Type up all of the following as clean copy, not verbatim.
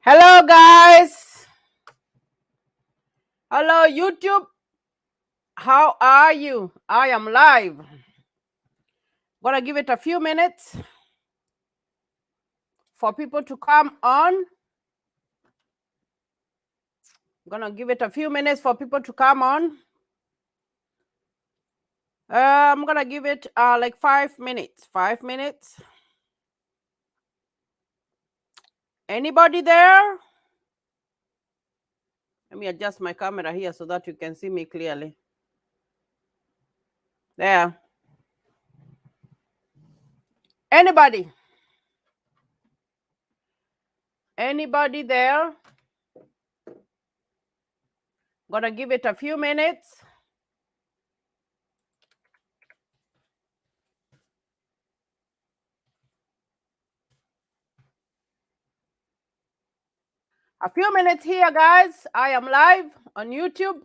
Hello guys. Hello YouTube. How are you? I am live. Gonna give it a few minutes for people to come on. Gonna give it a few minutes for people to come on. I'm gonna give it like 5 minutes. 5 minutes. Anybody there? Let me adjust my camera here so that you can see me clearly. There. Anybody? Anybody there? Gonna give it a few minutes. A few minutes here, guys. I am live on YouTube.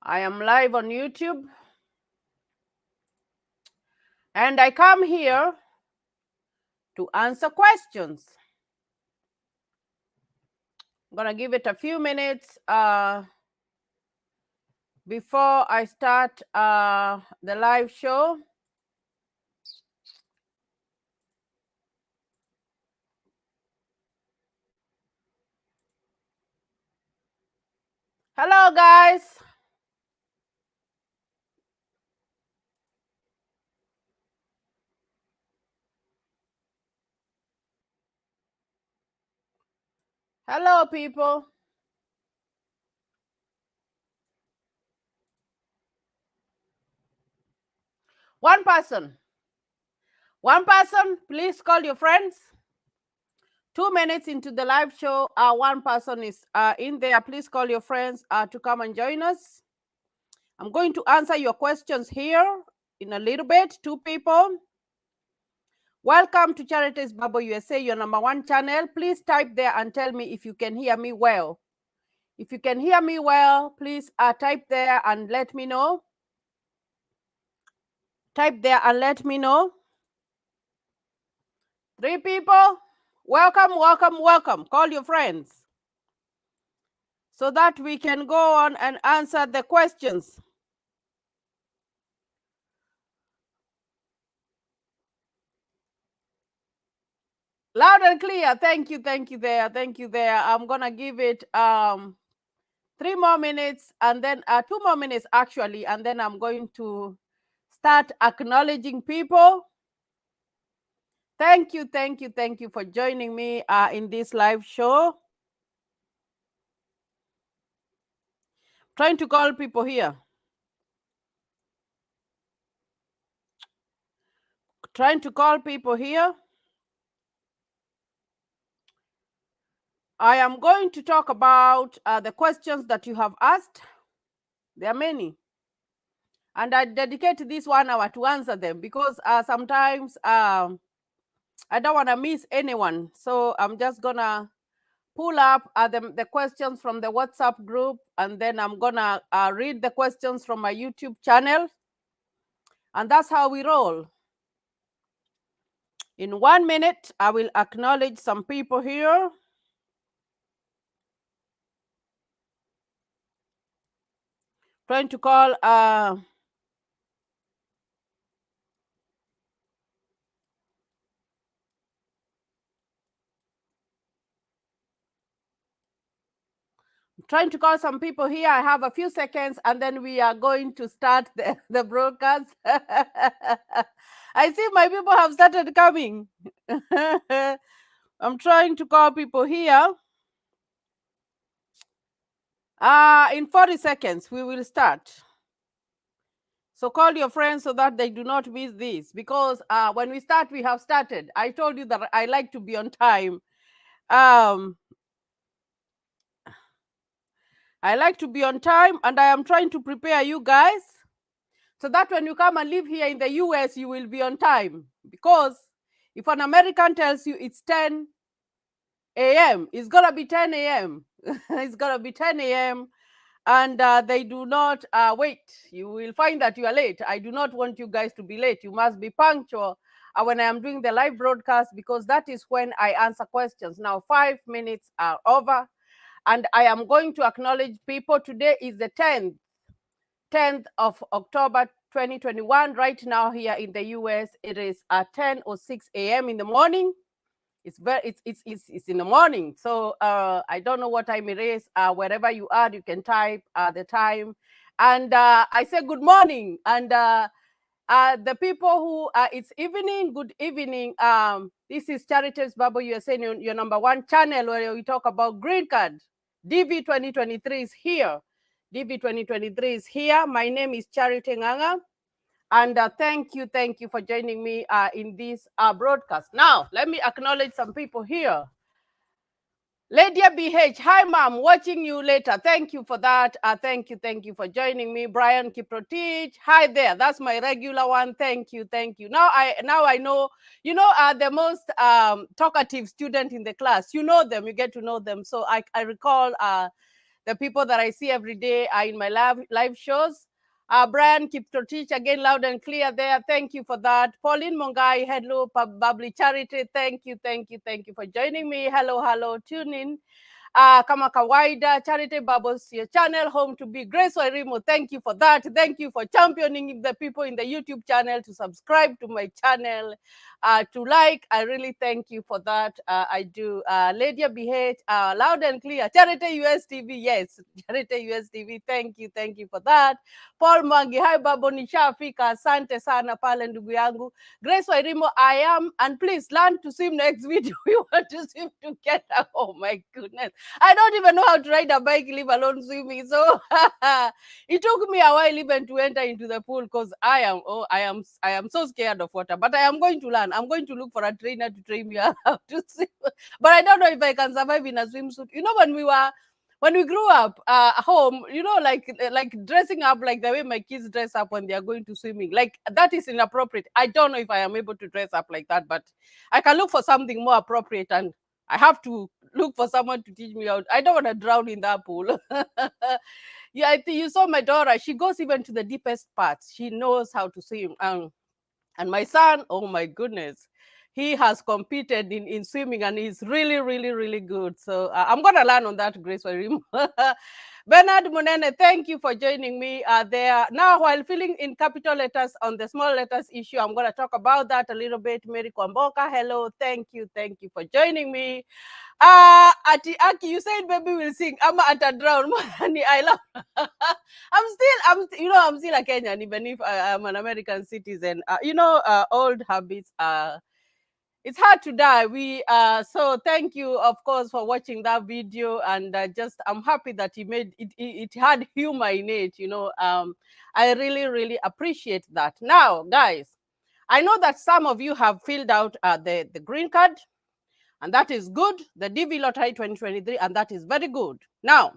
I am live on YouTube. And I come here to answer questions. I'm going to give it a few minutes before I start the live show. Hello, guys. Hello, people. One person, please call your friends. 2 minutes into the live show, one person is in there. Please call your friends to come and join us. I'm going to answer your questions here in a little bit. 2 people. Welcome to Charities Bible USA, your #1 channel. Please type there and tell me if you can hear me well. If you can hear me well, please type there and let me know. Type there and let me know. 3 people. Welcome, welcome, welcome. Call your friends so that we can go on and answer the questions. Loud and clear. Thank you, thank you there. Thank you there. I'm going to give it 3 more minutes and then 2 more minutes actually, and then I'm going to start acknowledging people. Thank you, thank you, thank you for joining me in this live show. Trying to call people here. Trying to call people here. I am going to talk about the questions that you have asked. There are many. And I dedicate this 1 hour to answer them because sometimes I don't want to miss anyone. So I'm just going to pull up the questions from the WhatsApp group, and then I'm going to read the questions from my YouTube channel. And that's how we roll. In 1 minute, I will acknowledge some people here. Trying to call some people here. I have a few seconds and then we are going to start the broadcast. I see my people have started coming. I'm trying to call people here. In 40 seconds, we will start. So call your friends so that they do not miss this, because when we start, we have started. I told you that I like to be on time. I like to be on time, and I am trying to prepare you guys so that when you come and live here in the US, you will be on time. Because if an American tells you it's 10 a.m., it's going to be 10 a.m. It's going to be 10 a.m. And they do not wait. You will find that you are late. I do not want you guys to be late. You must be punctual when I am doing the live broadcast, because that is when I answer questions. Now 5 minutes are over, and I am going to acknowledge people. Today is the 10th of October 2021. Right now here in the US, it is 10:06 a.m. in the morning. It's in the morning. So I don't know what time it is. Wherever you are, you can type the time. And I say good morning. And the people who it's evening, good evening. This is Charities Bible USA, your number one channel where we talk about green card. DV 2023 is here. DV 2023 is here. My name is Charity Nganga. And thank you for joining me in this broadcast. Now, let me acknowledge some people here. Lydia BH, hi mom, watching you later. Thank you for that. Thank you for joining me. Brian Kiprotich, hi there. That's my regular one. Thank you. Now I know, the most talkative student in the class. You know them, you get to know them. So I recall the people that I see every day are in my live shows. Brian Kiptotich, again, loud and clear there. Thank you for that. Pauline Mongai, hello, Bubbly Charity. Thank you for joining me. Hello, tune in. Kama kawaida, Charity Bubbles, your channel, home to be. Grace Wairimu, thank you for that. Thank you for championing the people in the YouTube channel to subscribe to my channel, to like. I really thank you for that. I do. Lydia BH, loud and clear. Charity US TV, yes. Charity US TV, thank you for that. Paul Mangi, hi Babo, nishafika. Asante sana pale ndugu yangu. Grace Wairimu, I am, and please learn to swim next video. We want to swim together. Oh my goodness. I don't even know how to ride a bike, leave alone swimming. So it took me a while even to enter into the pool, because I am so scared of water. But I am going to learn. I'm going to look for a trainer to train me how to swim. But I don't know if I can survive in a swimsuit. When we grew up home, like dressing up like the way my kids dress up when they are going to swimming, like that is inappropriate. I don't know if I am able to dress up like that, but I can look for something more appropriate, and I have to look for someone to teach me out. I don't want to drown in that pool. Yeah, I think you saw my daughter. She goes even to the deepest parts. She knows how to swim. And my son, oh my goodness, he has competed in swimming, and he's really good. So I'm going to learn on that, Grace. Bernard Munene, thank you for joining me there. Now, while filling in capital letters on the small letters issue, I'm going to talk about that a little bit. Mary Kwamboka, hello, thank you for joining me. Ati Aki, you said baby will sing. I'm at a drown. I love. I'm still a Kenyan, even if I'm an American citizen. Old habits it's hard to die. So thank you, of course, for watching that video, and I'm happy that he made it. It had humor in it. I really appreciate that. Now, guys, I know that some of you have filled out the green card, and that is good. The DV Lottery 2023, and that is very good. Now,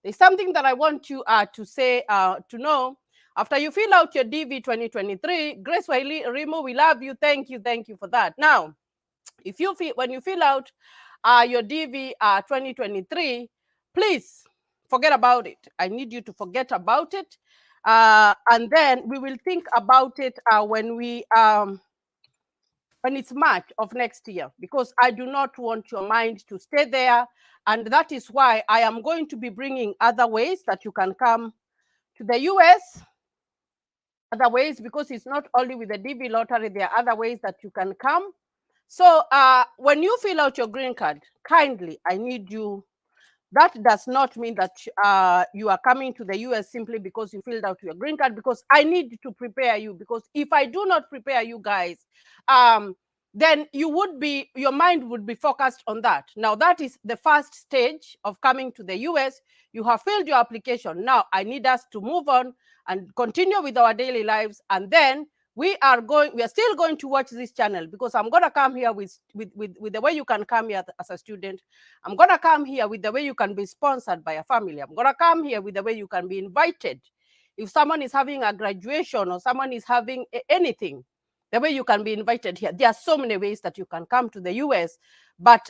there's something that I want you to say, to know. After you fill out your DV 2023, Grace Wairimu, we love you. Thank you for that. Now, when you fill out your DV 2023, please forget about it. I need you to forget about it, and then we will think about it when it's March of next year, because I do not want your mind to stay there. And that is why I am going to be bringing other ways that you can come to the US. Other ways, because it's not only with the DV lottery, there are other ways that you can come. So when you fill out your green card, kindly, I need you. That does not mean that you are coming to the US simply because you filled out your green card, because I need to prepare you. Because if I do not prepare you guys, then your mind would be focused on that. Now, that is the first stage of coming to the US. You have filled your application. Now, I need us to move on and continue with our daily lives. And then we are still going to watch this channel, because I'm going to come here with the way you can come here as a student. I'm going to come here with the way you can be sponsored by a family. I'm going to come here with the way you can be invited. If someone is having a graduation or someone is having anything, the way you can be invited here. There are so many ways that you can come to the US. But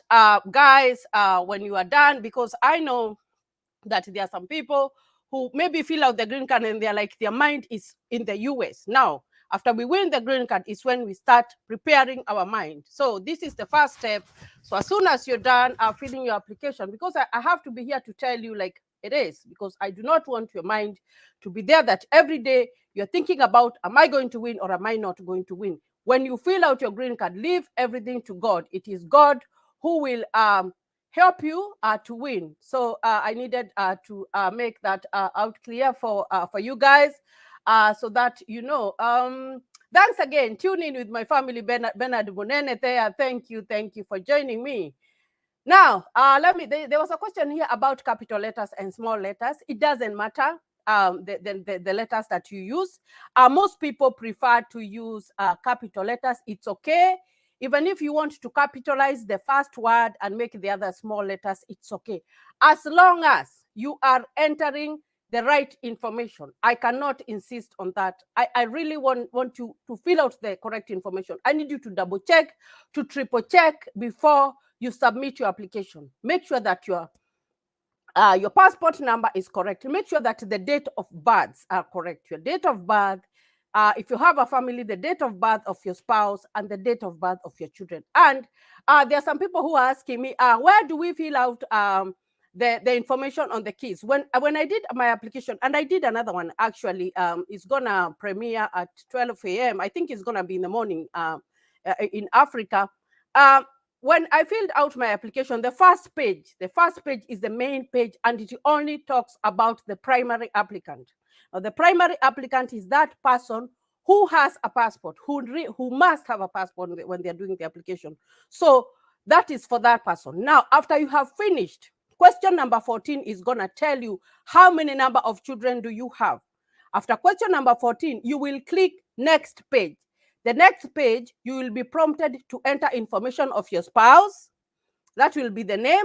guys, when you are done, because I know that there are some people who maybe fill out the green card and they're like, their mind is in the US. Now, After we win the green card is when we start preparing our mind. So this is the first step. So as soon as you're done filling your application, because I have to be here to tell you like it is, because I do not want your mind to be there that every day you're thinking about, am I going to win or am I not going to win? When you fill out your green card, leave everything to God. It is God who will help you to win. So I needed to make that out clear for you guys, so that you know. Thanks again. Tune in with my family, Bernard Munene there. Thank you for joining me. Now, there was a question here about capital letters and small letters. It doesn't matter the letters that you use. Most people prefer to use capital letters. It's okay. Even if you want to capitalize the first word and make the other small letters, it's okay. As long as you are entering the right information. I cannot insist on that. I really want you to fill out the correct information. I need you to double check, to triple check before you submit your application. Make sure that your passport number is correct. Make sure that the date of births are correct. Your date of birth, if you have a family, the date of birth of your spouse and the date of birth of your children. And there are some people who are asking me, where do we fill out the information on the kids? When I did my application, and I did another one actually, it's gonna premiere at 12 a.m. I think it's gonna be in the morning in Africa. When I filled out my application, the first page is the main page, and it only talks about the primary applicant. Now, the primary applicant is that person who has a passport, who must have a passport when they're doing the application. So that is for that person. Now, after you have finished, question number 14 is going to tell you how many number of children do you have. After question number 14, you will click next page. The next page, you will be prompted to enter information of your spouse. That will be the name,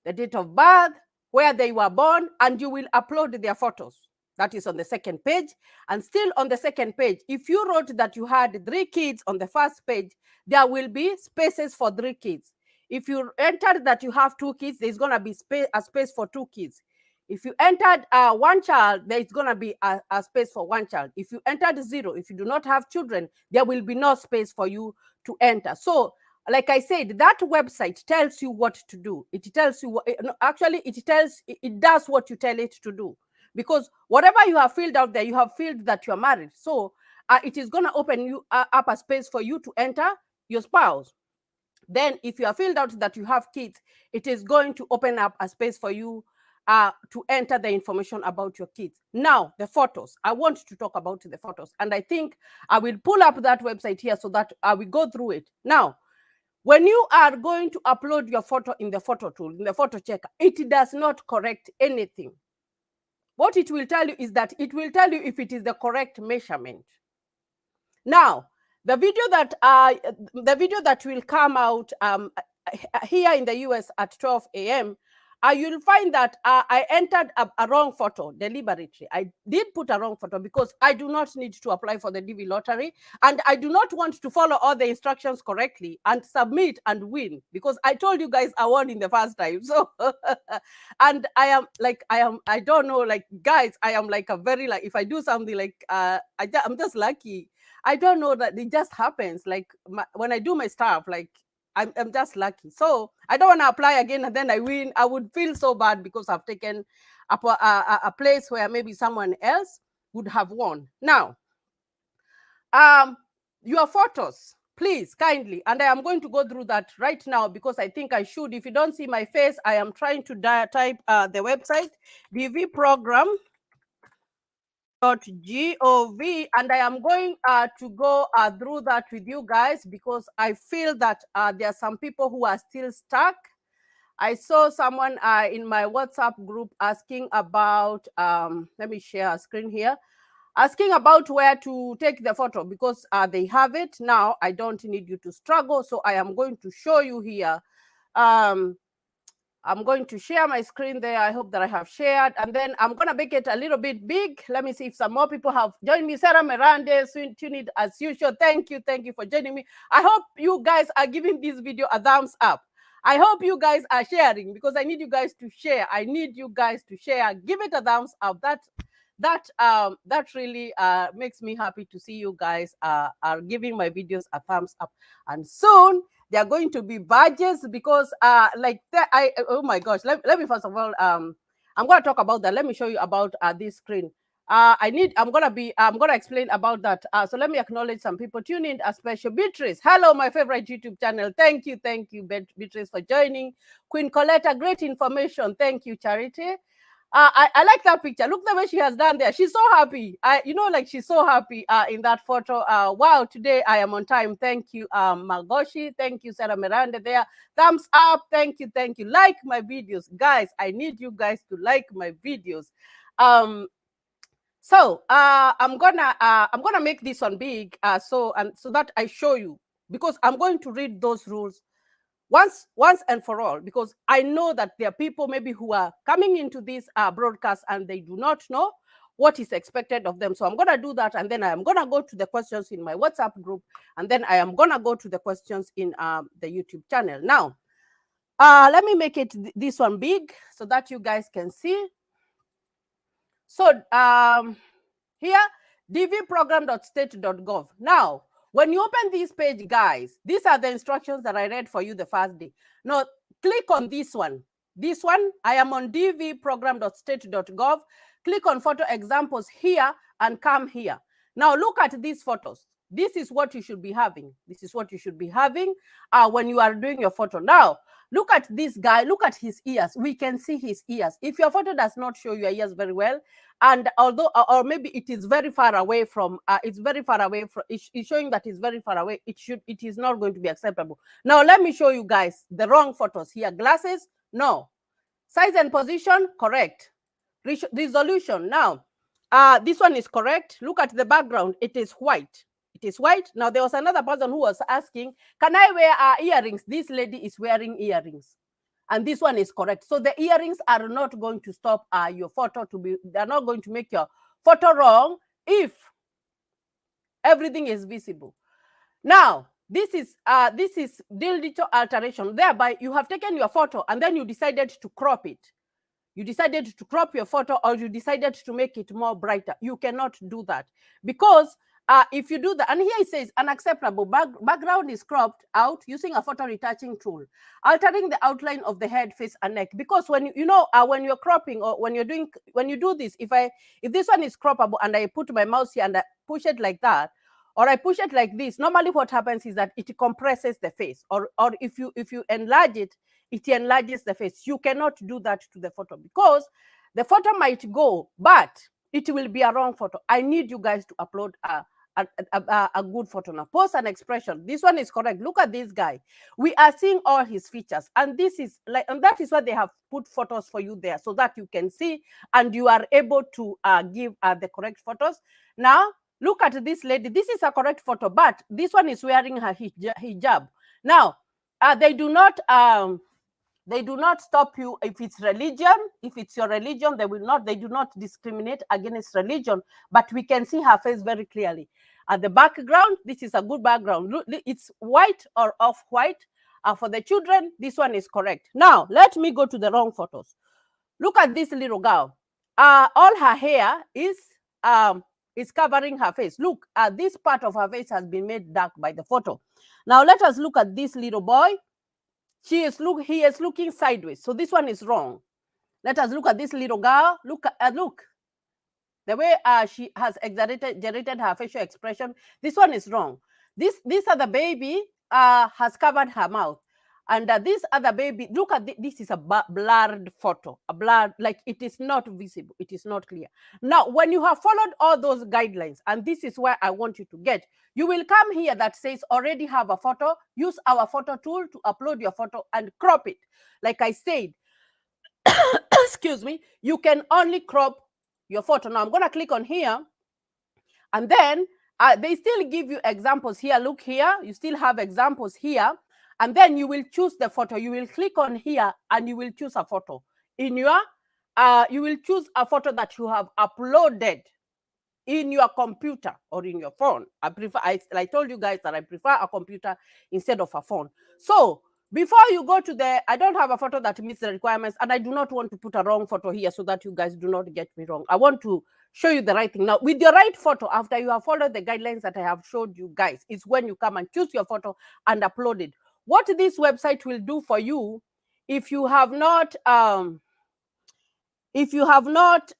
the date of birth, where they were born, and you will upload their photos. That is on the second page. And still on the second page, if you wrote that you had 3 kids on the first page, there will be spaces for 3 kids. If you entered that you have 2 kids, there's going to be a space for 2 kids. If you entered 1 child, there is going to be a space for 1 child. If you entered 0, if you do not have children, there will be no space for you to enter. So, like I said, that website tells you what to do. It tells you, actually, it does what you tell it to do. Because whatever you have filled out there, you have filled that you're married. So it is going to open you up a space for you to enter your spouse. Then if you have filled out that you have kids, it is going to open up a space for you to enter the information about your kids. Now, the photos. I want to talk about the photos. And I think I will pull up that website here so that I will go through it. Now, when you are going to upload your photo in the photo tool, in the photo checker, it does not correct anything. What it will tell you is that it will tell you if it is the correct measurement. Now, the video that will come out here in the US at 12 a.m., you'll find that I entered a wrong photo deliberately. I did put a wrong photo because I do not need to apply for the DV lottery, and I do not want to follow all the instructions correctly and submit and win, because I told you guys I won in the first time. So, and I don't know, like, guys, I am like a very, like, if I do something like, I'm just lucky. I don't know, that it just happens. Like when I do my stuff, like, I'm just lucky. So I don't want to apply again and then I win. I would feel so bad because I've taken a place where maybe someone else would have won. Now, your photos, please, kindly, and I am going to go through that right now because I think I should. If you don't see my face, I am trying to type the website, dvprogram.gov, and I am going to go through that with you guys because I feel that there are some people who are still stuck. I saw someone in my WhatsApp group asking about, let me share a screen here, asking about where to take the photo because they have it. Now, I don't need you to struggle, so I am going to show you here. I'm going to share my screen there. I hope that I have shared. And then I'm going to make it a little bit big. Let me see if some more people have joined me. Sarah Miranda, tuned as usual. Thank you for joining me. I hope you guys are giving this video a thumbs up. I hope you guys are sharing because I need you guys to share. I need you guys to share. Give it a thumbs up. that really makes me happy to see you guys are giving my videos a thumbs up. And soon there are going to be badges, because like that, oh my gosh, let me first of all, I'm going to talk about that. Let me show you about this screen. I'm gonna explain about that. So let me acknowledge some people tuning in, especially Beatrice. Hello, my favorite YouTube channel. Thank you, Beatrice, for joining. Queen Coletta, great information. Thank you, Charity. I like that picture. Look the way she has done there. She's so happy. Like she's so happy in that photo. Wow, today I am on time. Thank you, Margoshi. Thank you, Sarah Miranda there. Thumbs up. Thank you, thank you. Like my videos, guys. I need you guys to like my videos. So I'm gonna make this one big, so that I show you, because I'm going to read those rules once and for all, because I know that there are people maybe who are coming into this broadcast and they do not know what is expected of them. So I'm gonna do that, and then I am gonna go to the questions in my WhatsApp group, and then I am gonna go to the questions in the YouTube channel. Now, let me make it this one big so that you guys can see. So here, dvprogram.state.gov. Now, when you open this page, guys, these are the instructions that I read for you the first day. Now, click on this one. This one, I am on dvprogram.state.gov. Click on photo examples here and come here. Now, look at these photos. This is what you should be having. This is what you should be having when you are doing your photo. Now, look at this guy. Look at his ears. We can see his ears. If your photo does not show your ears very well, and although, or maybe it is very far away from, it's showing that it's very far away, it is not going to be acceptable. Now, let me show you guys the wrong photos here. Glasses, no. Size and position, correct. Resolution, now, this one is correct. Look at the background. It is white. It is white. Now, there was another person who was asking, can I wear earrings? This lady is wearing earrings. And this one is correct. So the earrings are not going to stop your photo they're not going to make your photo wrong if everything is visible. Now, this is digital alteration. Thereby, you have taken your photo and then you decided to crop it. You decided to crop your photo, or you decided to make it more brighter. You cannot do that, because if you do that, and here it says unacceptable, background is cropped out using a photo retouching tool, altering the outline of the head, face, and neck. Because when when you're cropping, or when you do this, if this one is croppable and I put my mouse here and I push it like that, or I push it like this, normally what happens is that it compresses the face, or if you enlarge it, it enlarges the face. You cannot do that to the photo, because the photo might go, but it will be a wrong photo. I need you guys to upload a good photo. Now, pose and expression. This one is correct. Look at this guy. We are seeing all his features, and this is and that is why they have put photos for you there, so that you can see and you are able to give the correct photos. Now, look at this lady. This is a correct photo, but this one is wearing her hijab. Now, they do not stop you if it's religion. If it's your religion, they do not discriminate against religion, but we can see her face very clearly. At the background, this is a good background. Look, it's white or off-white. For the children, this one is correct. Now, let me go to the wrong photos. Look at this little girl. All her hair is covering her face. Look, this part of her face has been made dark by the photo. Now, let us look at this little boy. He is looking sideways. So this one is wrong. Let us look at this little girl. Look the way she has exaggerated her facial expression. This one is wrong. This other baby has covered her mouth, and this other baby, look at this is a blurred photo, like it is not visible, it is not clear. Now, when you have followed all those guidelines, and this is where I want you to get, you will come here that says already have a photo. Use our photo tool to upload your photo and crop it. Like I said, excuse me, you can only crop your photo. Now I'm going to click on here, and then they still give you examples here. Look here, you still have examples here, and then you will choose the photo. You will click on here and you will choose a photo in your you will choose a photo that you have uploaded in your computer or in your phone. I told you guys that I prefer a computer instead of a phone. So before you go to I don't have a photo that meets the requirements, and I do not want to put a wrong photo here so that you guys do not get me wrong. I want to show you the right thing. Now, with your right photo, after you have followed the guidelines that I have showed you guys, is when you come and choose your photo and upload it. What this website will do for you, if you have not if you have not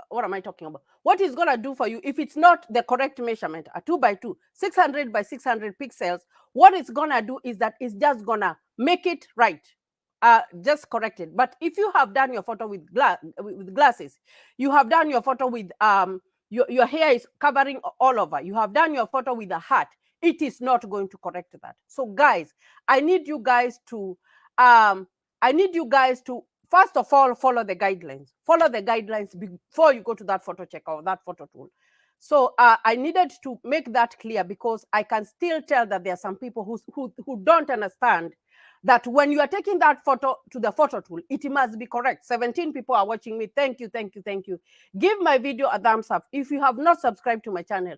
what am I talking about? What it's going to do for you, if it's not the correct measurement, a 2x2, 600 by 600 pixels, what it's going to do is that it's just going to make it right. Just correct it. But if you have done your photo with glasses, you have done your photo with your hair is covering all over, you have done your photo with a hat, it is not going to correct that. So guys, I need you guys to first of all follow the guidelines. Follow the guidelines before you go to that photo checker or that photo tool. So I needed to make that clear, because I can still tell that there are some people who don't understand that when you are taking that photo to the photo tool, it must be correct. 17 people are watching me. Thank you, thank you, thank you. Give my video a thumbs up. If you have not subscribed to my channel,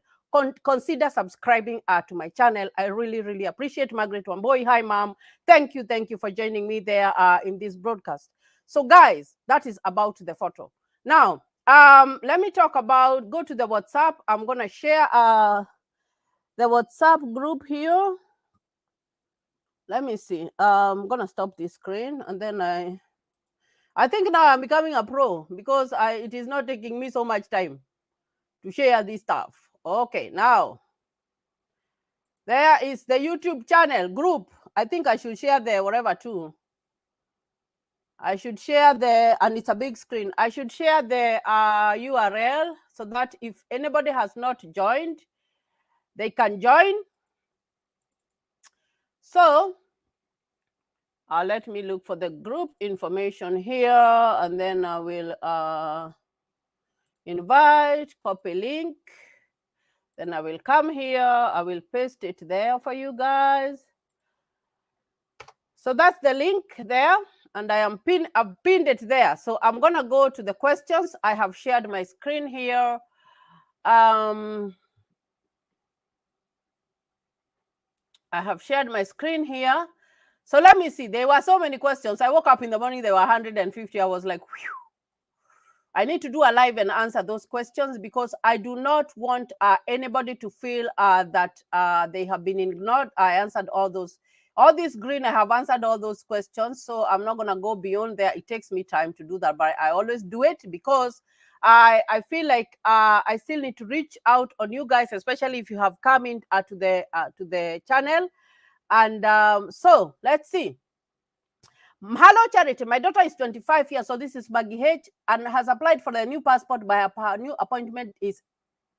consider subscribing to my channel. I really, really appreciate. Margaret Wamboi, hi mom. Thank you for joining me there in this broadcast. So guys, that is about the photo. Now, let me talk about, go to the WhatsApp. I'm going to share the WhatsApp group here. Let me see. I'm going to stop this screen, and then I think now I'm becoming a pro, because it is not taking me so much time to share this stuff. Okay, now there is the YouTube channel group. I think I should share there whatever too. I should share the, and it's a big screen. I should share the URL so that if anybody has not joined, they can join. So let me look for the group information here, and then I will invite, copy link. Then I will come here. I will paste it there for you guys. So that's the link there, and I've pinned it there. So I'm going to go to the questions. I have shared my screen here. I have shared my screen here. So let me see. There were so many questions. I woke up in the morning, there were 150. I was like, whew. I need to do a live and answer those questions, because I do not want anybody to feel that they have been ignored. I answered all this green. I have answered all those questions. So I'm not going to go beyond there. It takes me time to do that, but I always do it, because I feel like I still need to reach out on you guys, especially if you have come in to the channel. And so let's see. Hello, Charity. My daughter is 25 years, so this is Maggie H, and has applied for the new passport. By her new appointment is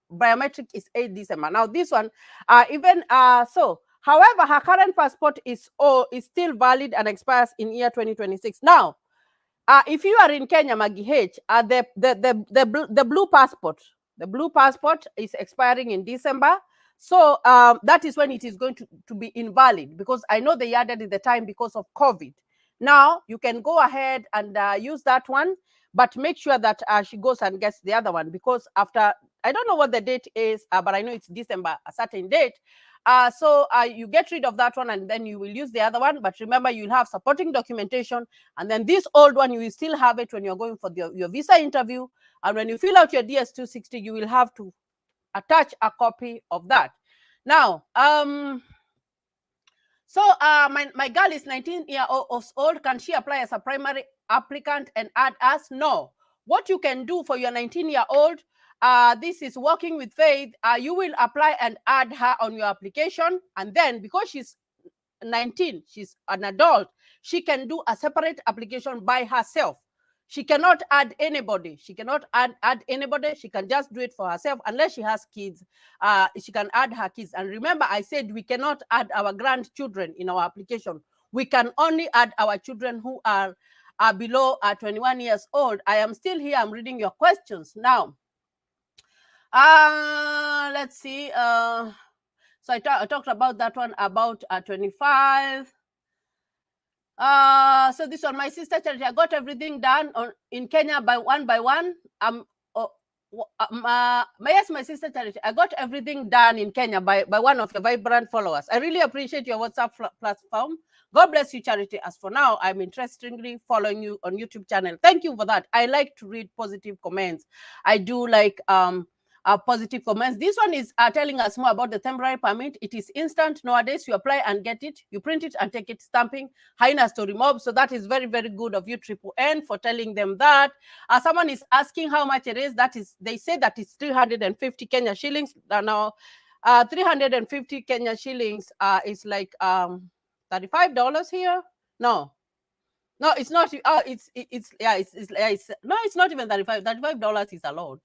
biometric is 8 December. Now this one, however, her current passport is still valid and expires in year 2026. Now, if you are in Kenya, Maggie H, the blue passport is expiring in December. So that is when it is going to be invalid, because I know they added the time because of COVID. Now you can go ahead and use that one, but make sure that she goes and gets the other one, because after, I don't know what the date is, but I know it's December, a certain date. So you get rid of that one, and then you will use the other one. But remember, you'll have supporting documentation, and then this old one, you will still have it when you're going for your visa interview. And when you fill out your DS-260, you will have to attach a copy of that. Now, so my girl is 19 years old. Can she apply as a primary applicant and add us? No. What you can do for your 19-year-old, this is Working with Faith. You will apply and add her on your application. And then, because she's 19, she's an adult, she can do a separate application by herself. She cannot add anybody. She cannot add anybody. She can just do it for herself, unless she has kids. She can add her kids. And remember, I said we cannot add our grandchildren in our application. We can only add our children who are below 21 years old. I am still here. I'm reading your questions now. Let's see. So I talked about that one, about 25. So this one, my sister Charity, I got everything done in Kenya by one. yes, my sister Charity, I got everything done in Kenya by one of your vibrant followers. I really appreciate your WhatsApp platform. God bless you, Charity. As for now, I'm interestingly following you on YouTube channel. Thank you for that. I like to read positive comments. I do like positive comments. This one is telling us more about the temporary permit. It is instant nowadays. You apply and get it. You print it and take it, stamping. Haina story mob. So that is very, very good of you, Triple N, for telling them that. Someone is asking how much it is. That is, they say that it's 350 Kenya shillings. Now, 350 Kenya shillings is like $35 here. No, it's not. It's no, it's not even 35. $35 is a lot.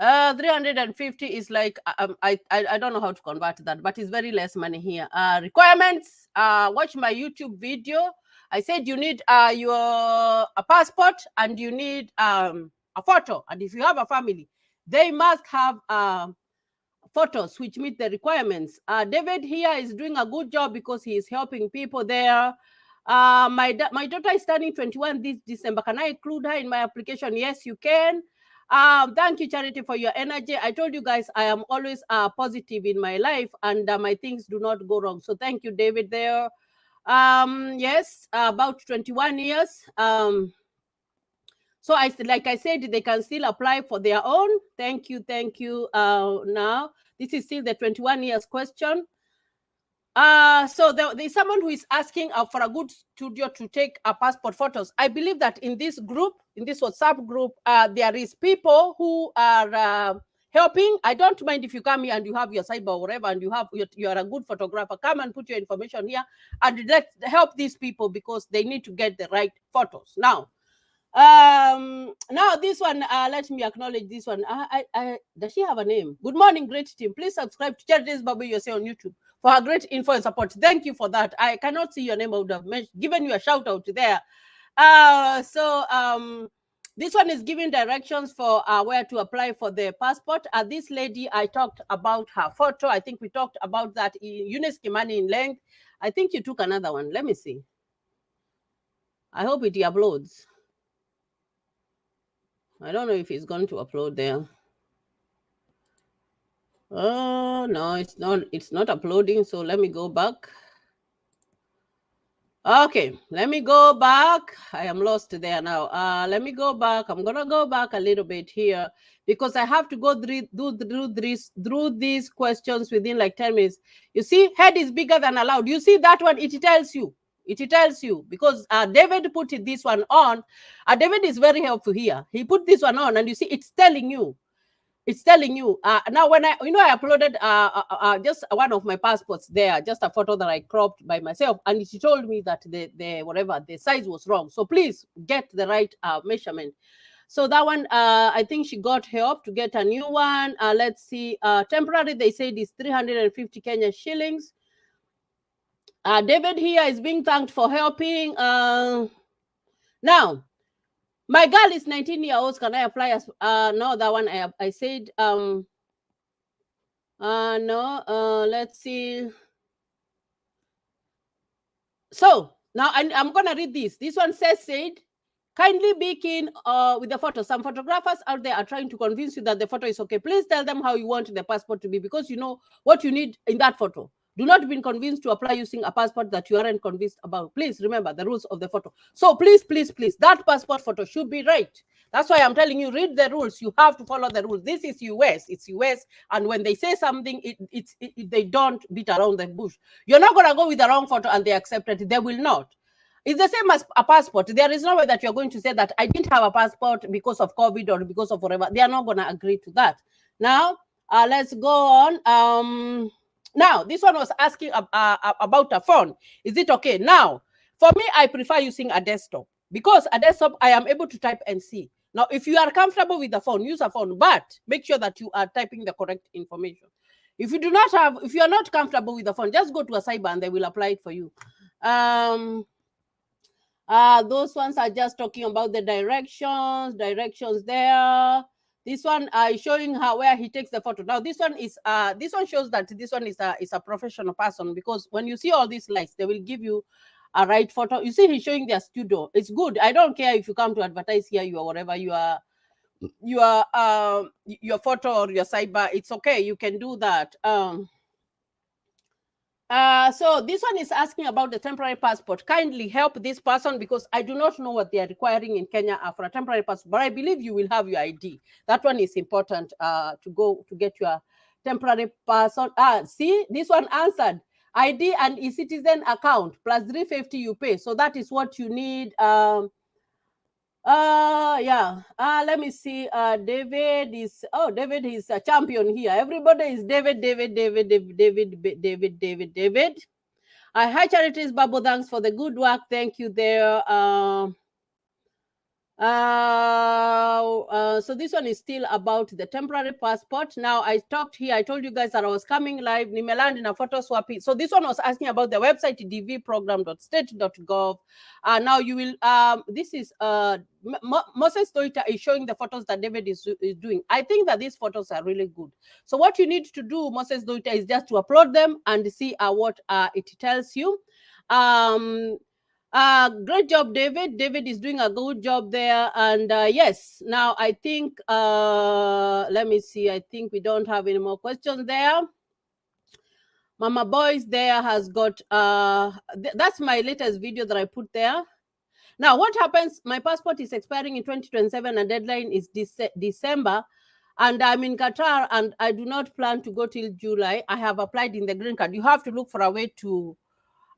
350 is like I don't know how to convert that, but it's very less money here. Requirements. Watch my YouTube video. I said you need a passport and you need a photo, and if you have a family, they must have photos which meet the requirements. David here is doing a good job because he is helping people there. My daughter is turning 21 this December. Can I include her in my application? Yes, you can. Thank you, Charity, for your energy. I told you guys I am always positive in my life, and my things do not go wrong. So thank you, David, there. Yes, about 21 years. So like I said, they can still apply for their own. Thank you. Now, this is still the 21 years question. So there's someone who is asking for a good studio to take passport photos. I believe that in this group, in this WhatsApp group, there is people who are helping. I don't mind if you come here and you have your cyber or whatever, and you are a good photographer. Come and put your information here, and let's help these people because they need to get the right photos. Now this one, let me acknowledge this one. Does she have a name? Good morning, great team. Please subscribe to Charity's Babu USA on YouTube for her great info and support. Thank you for that. I cannot see your name. I would have given you a shout out there. This one is giving directions for where to apply for the passport. This lady, I talked about her photo. I think we talked about that. Eunice Kimani in length. I think you took another one. Let me see. I hope it uploads. I don't know if it's going to upload there. Oh, no, it's not uploading. So let me go back. Okay, let me go back. I am lost there now. Let me go back. I'm going to go back a little bit here because I have to go through these questions within like 10 minutes. You see, head is bigger than allowed. You see that one? It tells you. It tells you because David put this one on. David is very helpful here. He put this one on, and you see, it's telling you. It's telling you. Now, when I uploaded just one of my passports there, just a photo that I cropped by myself, and she told me that the size was wrong. So please get the right measurement. So that one, I think she got help to get a new one. Let's see. Temporary, they said is 350 Kenya shillings. David here is being thanked for helping. Now, my girl is 19 years old. Can I apply as no, that one I said no. Let's see. So now I'm gonna read this. This one said kindly be keen with the photo. Some photographers out there are trying to convince you that the photo is okay. Please tell them how you want the passport to be because you know what you need in that photo. Do not be convinced to apply using a passport that you aren't convinced about. Please remember the rules of the photo. So please, that passport photo should be right. That's why I'm telling you, read the rules. You have to follow the rules. This is US. It's US. And when they say something, they don't beat around the bush. You're not going to go with the wrong photo and they accept it. They will not. It's the same as a passport. There is no way that you're going to say that I didn't have a passport because of COVID or because of whatever. They are not going to agree to that. Now, let's go on. Now, this one was asking about a phone. Is it okay? Now, for me, I prefer using a desktop because a desktop, I am able to type and see. Now, if you are comfortable with the phone, use a phone, but make sure that you are typing the correct information. If you are not comfortable with the phone, just go to a cyber and they will apply it for you. Those ones are just talking about the directions there. This one is showing where he takes the photo. Now, this one shows that this one is a professional person because when you see all these lights, they will give you a right photo. You see, he's showing their studio. It's good. I don't care if you come to advertise here, you are whatever you are. your photo or your cyber, it's okay, you can do that. So this one is asking about the temporary passport. Kindly help this person because I do not know what they are requiring in Kenya for a temporary passport, but I believe you will have your ID. That one is important to go to get your temporary person. See, this one answered. ID and e-citizen account plus 350 you pay. So that is what you need. Yeah. Let me see. David is a champion here. Everybody is David. Hi Charities Babu, thanks for the good work. Thank you there. So this one is still about the temporary passport. Now I talked here, I told you guys that I was coming live. Nimeland in a photo swapping. So this one was asking about the website dvprogram.state.gov. Now you will this is Moses Toita is showing the photos that David is doing. I think that these photos are really good. So what you need to do, Moses Toita, is just to upload them and see what it tells you. Great job, David. David is doing a good job there. And yes, now I think, let me see. I think we don't have any more questions there. Mama Boys there has got, that's my latest video that I put there. Now, what happens? My passport is expiring in 2027 and deadline is December. And I'm in Qatar and I do not plan to go till July. I have applied in the green card. You have to look for a way to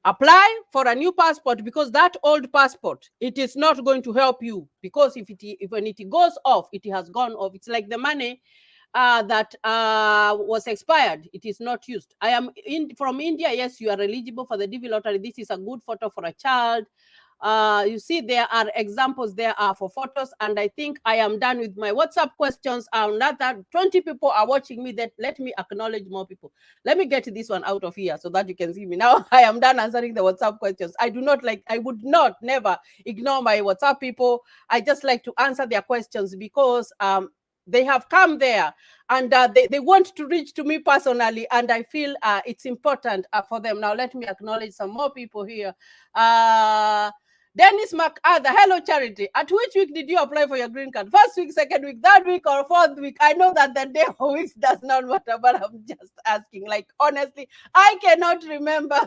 apply for a new passport because that old passport, it is not going to help you because if when it goes off, it has gone off. It's like the money that was expired. It is not used. I am from India. Yes, you are eligible for the DV lottery. This is a good photo for a child. You see, there are examples there are for photos, and I think I am done with my WhatsApp questions. Not that 20 people are watching me. That let me acknowledge more people. Let me get this one out of here so that you can see me. Now I am done answering the WhatsApp questions. I would not never ignore my WhatsApp people. I just like to answer their questions because they have come there and they want to reach to me personally, and I feel it's important for them. Now let me acknowledge some more people here. Dennis MacArthur, hello Charity. At which week did you apply for your green card? First week, second week, third week, or fourth week? I know that the day or weeks does not matter, but I'm just asking. Like, honestly, I cannot remember.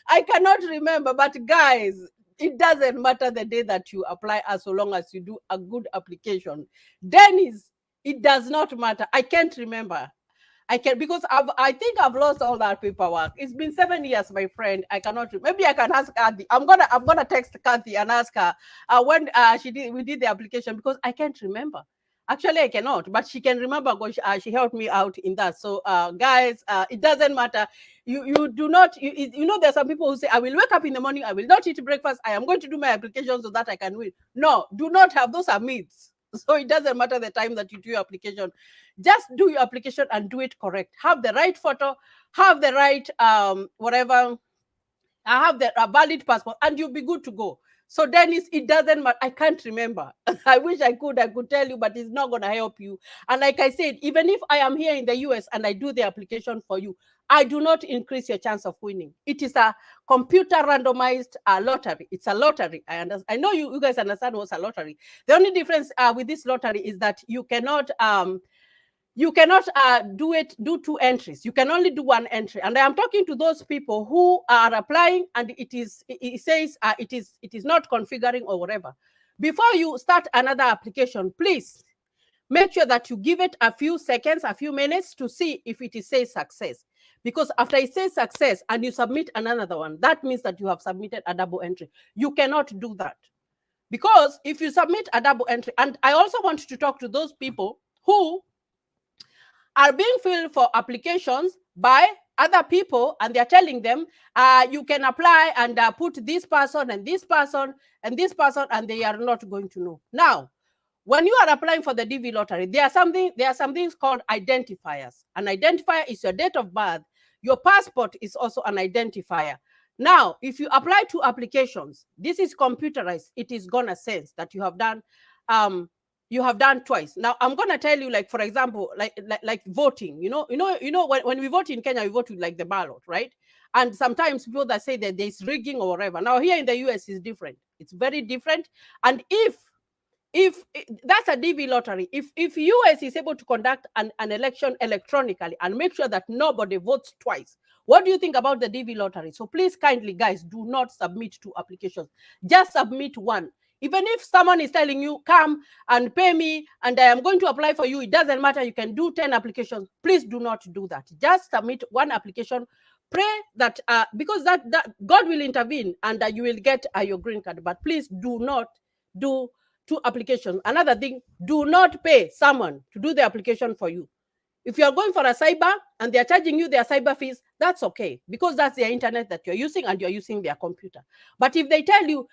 I cannot remember, but guys, it doesn't matter the day that you apply as so long as you do a good application. Dennis, it does not matter. I can't remember. I can because I think I've lost all that paperwork. It's been 7 years, my friend. I cannot. Maybe I can ask Kathy. I'm gonna text Kathy and ask her when we did the application because I can't remember. Actually, I cannot, but she can remember because she helped me out in that. So, guys, it doesn't matter. You do not. You know, there are some people who say, "I will wake up in the morning. I will not eat breakfast. I am going to do my application so that I can win." No, do not have those are myths. So it doesn't matter the time that you do your application. Just do your application and do it correct. Have the right photo, have the right whatever. I have the valid passport, and you'll be good to go. So Dennis, it doesn't matter. I can't remember. I wish I could tell you, but it's not gonna help you. And like I said, even if I am here in the US and I do the application for you, I do not increase your chance of winning. It is a computer randomized lottery. It's a lottery. I know you guys understand what's a lottery. The only difference with this lottery is that you cannot do two entries. You can only do one entry. And I am talking to those people who are applying and it says it is not configuring or whatever. Before you start another application, please make sure that you give it a few seconds, a few minutes to see if it says success. Because after it says success and you submit another one, that means that you have submitted a double entry. You cannot do that. Because if you submit a double entry, and I also want to talk to those people who are being filled for applications by other people, and they're telling them you can apply and put this person and this person and this person, and they are not going to know. Now, when you are applying for the DV lottery, there are some things called identifiers. An identifier is your date of birth. Your passport is also an identifier. Now, if you apply to applications, this is computerized. It is gonna sense that you have done twice. Now I'm gonna tell you, like, for example, like voting. When we vote in Kenya, we vote with like the ballot, right? And sometimes people that say that there's rigging or whatever. Now here in the US is different. It's very different. And if if that's a DV lottery, if US is able to conduct an election electronically and make sure that nobody votes twice, what do you think about the DV lottery? So please kindly, guys, do not submit 2 applications. Just submit 1. Even if someone is telling you, come and pay me and I am going to apply for you, it doesn't matter, you can do 10 applications. Please do not do that. Just submit 1 application. Pray that because that God will intervene and you will get your green card. But please do not do 2 applications. Another thing, do not pay someone to do the application for you. If you are going for a cyber and they are charging you their cyber fees, that's okay, because that's their internet that you're using and you're using their computer. But if they tell you,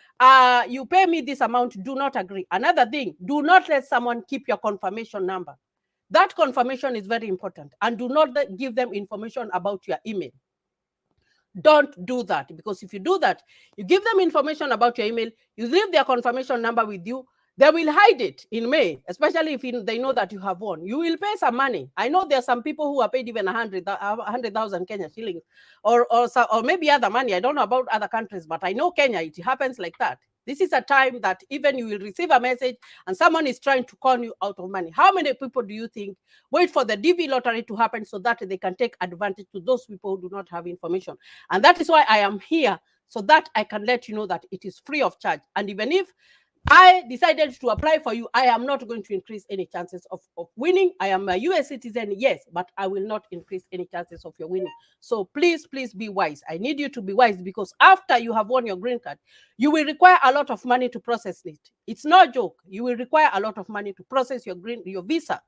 you pay me this amount, do not agree. Another thing, do not let someone keep your confirmation number. That confirmation is very important. And do not give them information about your email. Don't do that, because if you do that, you give them information about your email, you leave their confirmation number with you, they will hide it in May, especially if they know that you have won. You will pay some money. I know there are some people who are paid even 100,000 Kenya shillings or maybe other money. I don't know about other countries, but I know Kenya, it happens like that. This is a time that even you will receive a message and someone is trying to con you out of money. How many people do you think wait for the DV lottery to happen so that they can take advantage to those people who do not have information? And that is why I am here, so that I can let you know that it is free of charge. And even if I decided to apply for you, I am not going to increase any chances of winning. I am a US citizen, yes, but I will not increase any chances of your winning. So please, please be wise. I need you to be wise, because after you have won your green card, you will require a lot of money to process it. It's no joke. You will require a lot of money to process your visa.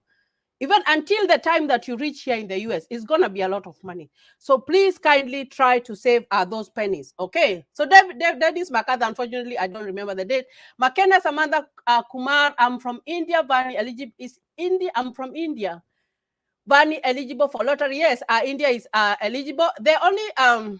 Even until the time that you reach here in the US, it's going to be a lot of money. So please kindly try to save those pennies. Okay. So Dennis MacArthur, unfortunately, I don't remember the date. McKenna Samantha Kumar, I'm from India. Vani eligible is India. I'm from India. Vani eligible for lottery. Yes, India is eligible. They only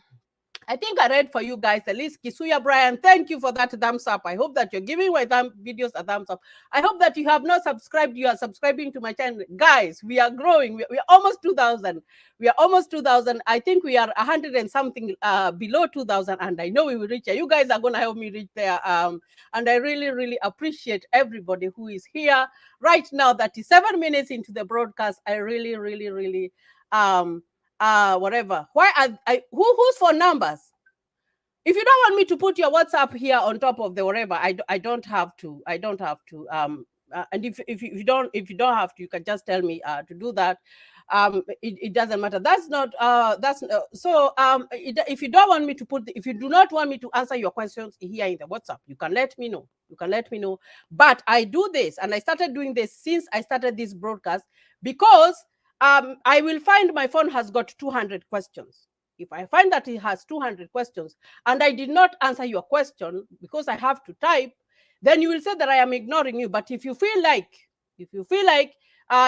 I think I read for you guys the list. Kisuya Brian, thank you for that thumbs up. I hope that you're giving my videos a thumbs up. I hope that you have not subscribed. You are subscribing to my channel. Guys, we are growing. We are almost 2,000. We are almost 2,000. I think we are 100 and something below 2,000. And I know we will reach there. You guys are going to help me reach there. And I really, really appreciate everybody who is here right now. 37 minutes into the broadcast. I really, really, really whatever. Why who's for numbers? If you don't want me to put your WhatsApp here on top of the whatever, I don't have to. I don't have to. And if you don't have to, you can just tell me to do that. It doesn't matter. That's not if you don't want me to if you do not want me to answer your questions here in the WhatsApp, you can let me know. You can let me know. But I do this, and I started doing this since I started this broadcast, because I will find my phone has got 200 questions. If I find that it has 200 questions and I did not answer your question because I have to type, then you will say that I am ignoring you. But if you feel like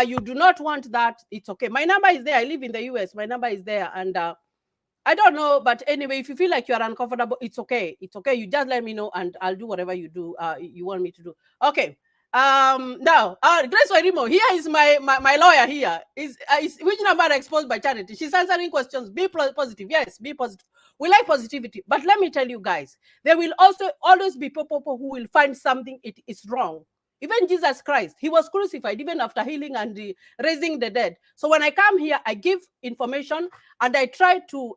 you do not want that, it's okay. My number is there. I live in the US. My number is there. And I don't know. But anyway, if you feel like you are uncomfortable, it's okay. It's okay. You just let me know and I'll do whatever you do. You want me to do. Okay. Now Grace Wairimo, here is my lawyer here. Is which number exposed by Charity? She's answering questions. Be positive. Yes, be positive. We like positivity. But let me tell you guys, there will also always be people who will find something it is wrong. Even Jesus Christ, he was crucified even after healing and raising the dead. So when I come here, I give information and I try to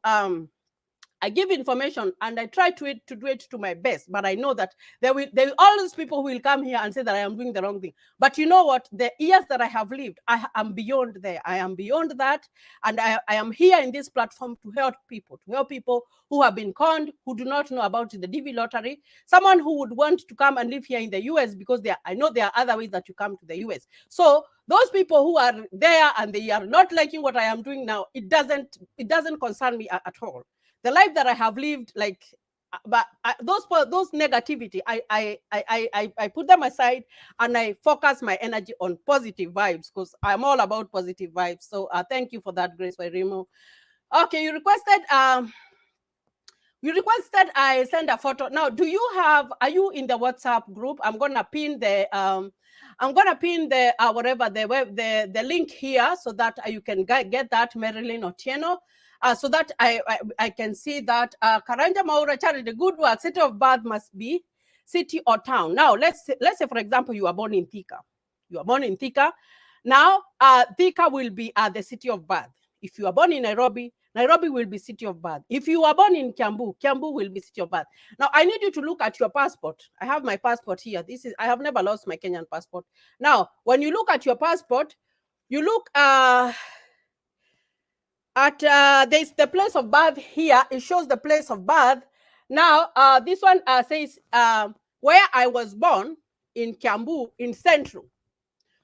I give information and I try to do it to my best, but I know that there will always people who will come here and say that I am doing the wrong thing. But you know what? The years that I have lived, I am beyond there. I am beyond that, and I am here in this platform to help people who have been conned, who do not know about the DV lottery. Someone who would want to come and live here in the US, because I know there are other ways that you come to the US. So those people who are there and they are not liking what I am doing now, it doesn't concern me at all. The life that I have lived, but those negativity, I put them aside and I focus my energy on positive vibes, because I'm all about positive vibes. So thank you for that, Grace Wairimo. Okay, you requested I send a photo. Now, are you in the WhatsApp group? I'm gonna pin the whatever the link here, so that you can get that, Marilyn Otieno. So that I can see that Karanja Maura Charity, good work. City of birth must be city or town. Now, let's say, for example, you are born in Thika. You are born in Thika. Now, Thika will be the city of birth. If you are born in Nairobi, Nairobi will be city of birth. If you are born in Kiambu, Kiambu will be city of birth. Now, I need you to look at your passport. I have my passport here. I have never lost my Kenyan passport. Now, when you look at your passport, you look at there's the place of birth here. It shows the place of birth. Now, this one says where I was born in Kiambu in Central.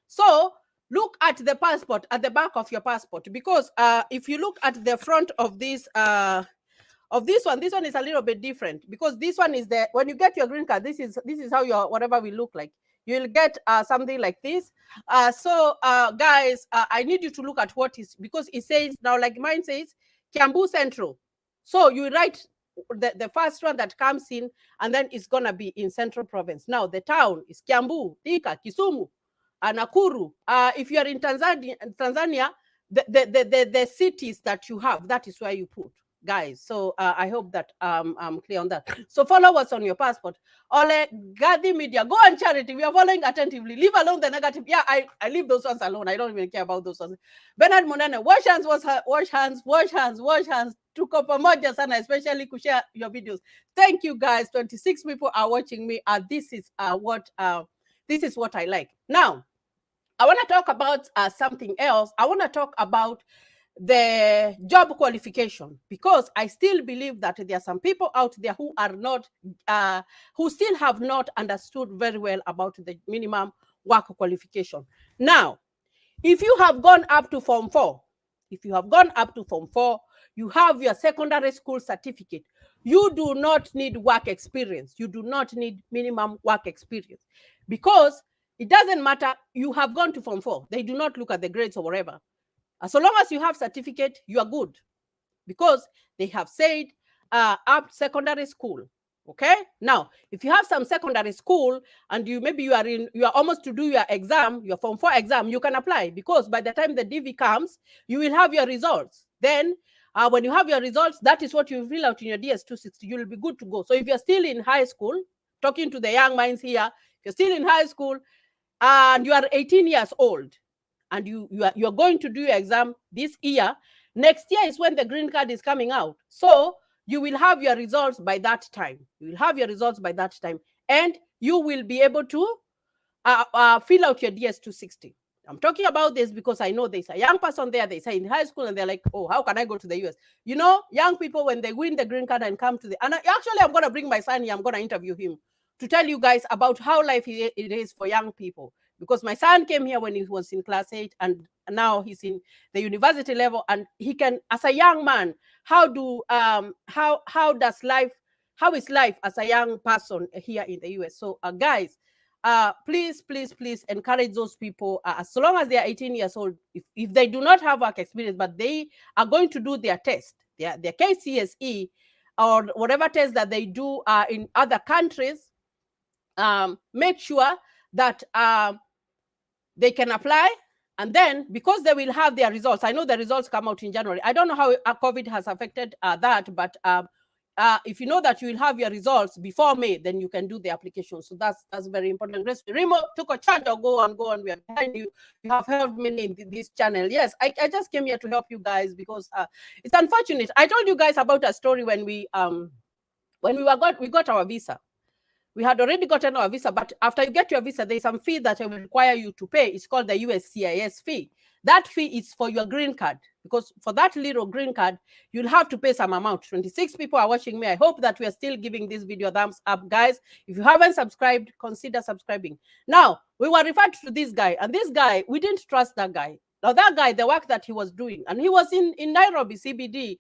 So look at the passport, at the back of your passport, because if you look at the front of this one is a little bit different, because this one is the, when you get your green card, this is how your whatever will look like. You'll get something like this. Guys, I need you to look at what is, because it says now, like mine says, Kiambu Central. So you write the first one that comes in, and then it's gonna be in Central Province. Now the town is Kiambu, Thika, Kisumu, Nakuru. If you are in Tanzania, the cities that you have, that is where you put, guys. So I hope that I'm clear on that. So follow what's on your passport. Ole Gadi Media, go on Charity. We are following attentively. Leave alone the negative. Yeah, I leave those ones alone. I don't even care about those ones. Bernard Munene, wash hands, wash hands, wash hands, wash hands. Tuko pamoja sana, especially kushare your videos. Thank you, guys. 26 people are watching me. This is what I like. Now, I want to talk about something else. I want to talk about the job qualification, because I still believe that there are some people out there who are not, who still have not understood very well about the minimum work qualification. Now, if you have gone up to Form 4, you have your secondary school certificate, you do not need work experience. You do not need minimum work experience, because it doesn't matter. You have gone to Form 4. They do not look at the grades or whatever. So long as you have certificate, you are good, because they have said up secondary school. Okay. Now, if you have some secondary school and you are almost to do your exam, your Form 4 exam, you can apply, because by the time the DV comes, you will have your results. Then when you have your results, that is what you fill out in your DS-260. You will be good to go. So if you're still in high school, talking to the young minds here, if you're still in high school and you are 18 years old, and you're going to do your exam this year, next year is when the green card is coming out. So you will have your results by that time. And you will be able to fill out your DS-260. I'm talking about this because I know there's a young person there, they say in high school, and they're like, oh, how can I go to the US? You know, young people, when they win the green card and come to actually, I'm going to bring my son here. I'm going to interview him to tell you guys about how life it is for young people. Because my son came here when he was in class 8, and now he's in the university level, and he can, as a young man, how is life as a young person here in the US? So guys, please encourage those people, as long as they are 18 years old, if they do not have work experience, but they are going to do their test, their KCSE or whatever test that they do in other countries, make sure that they can apply. And then, because they will have their results, I know the results come out in January. I don't know how COVID has affected that, but if you know that you will have your results before May, then you can do the application. So that's very important. Remo took a charge. Go on. We are behind you. You have helped me in this channel. Yes, I just came here to help you guys, because it's unfortunate. I told you guys about a story when we got our visa. We had already gotten our visa, but after you get your visa, there's some fee that I will require you to pay. It's called the USCIS fee. That fee is for your green card, because for that little green card, you'll have to pay some amount. 26 people are watching me. I hope that we are still giving this video a thumbs up, guys. If you haven't subscribed, consider subscribing. Now, we were referred to this guy, and this guy, we didn't trust that guy. Now, that guy, the work that he was doing, and he was in Nairobi, CBD,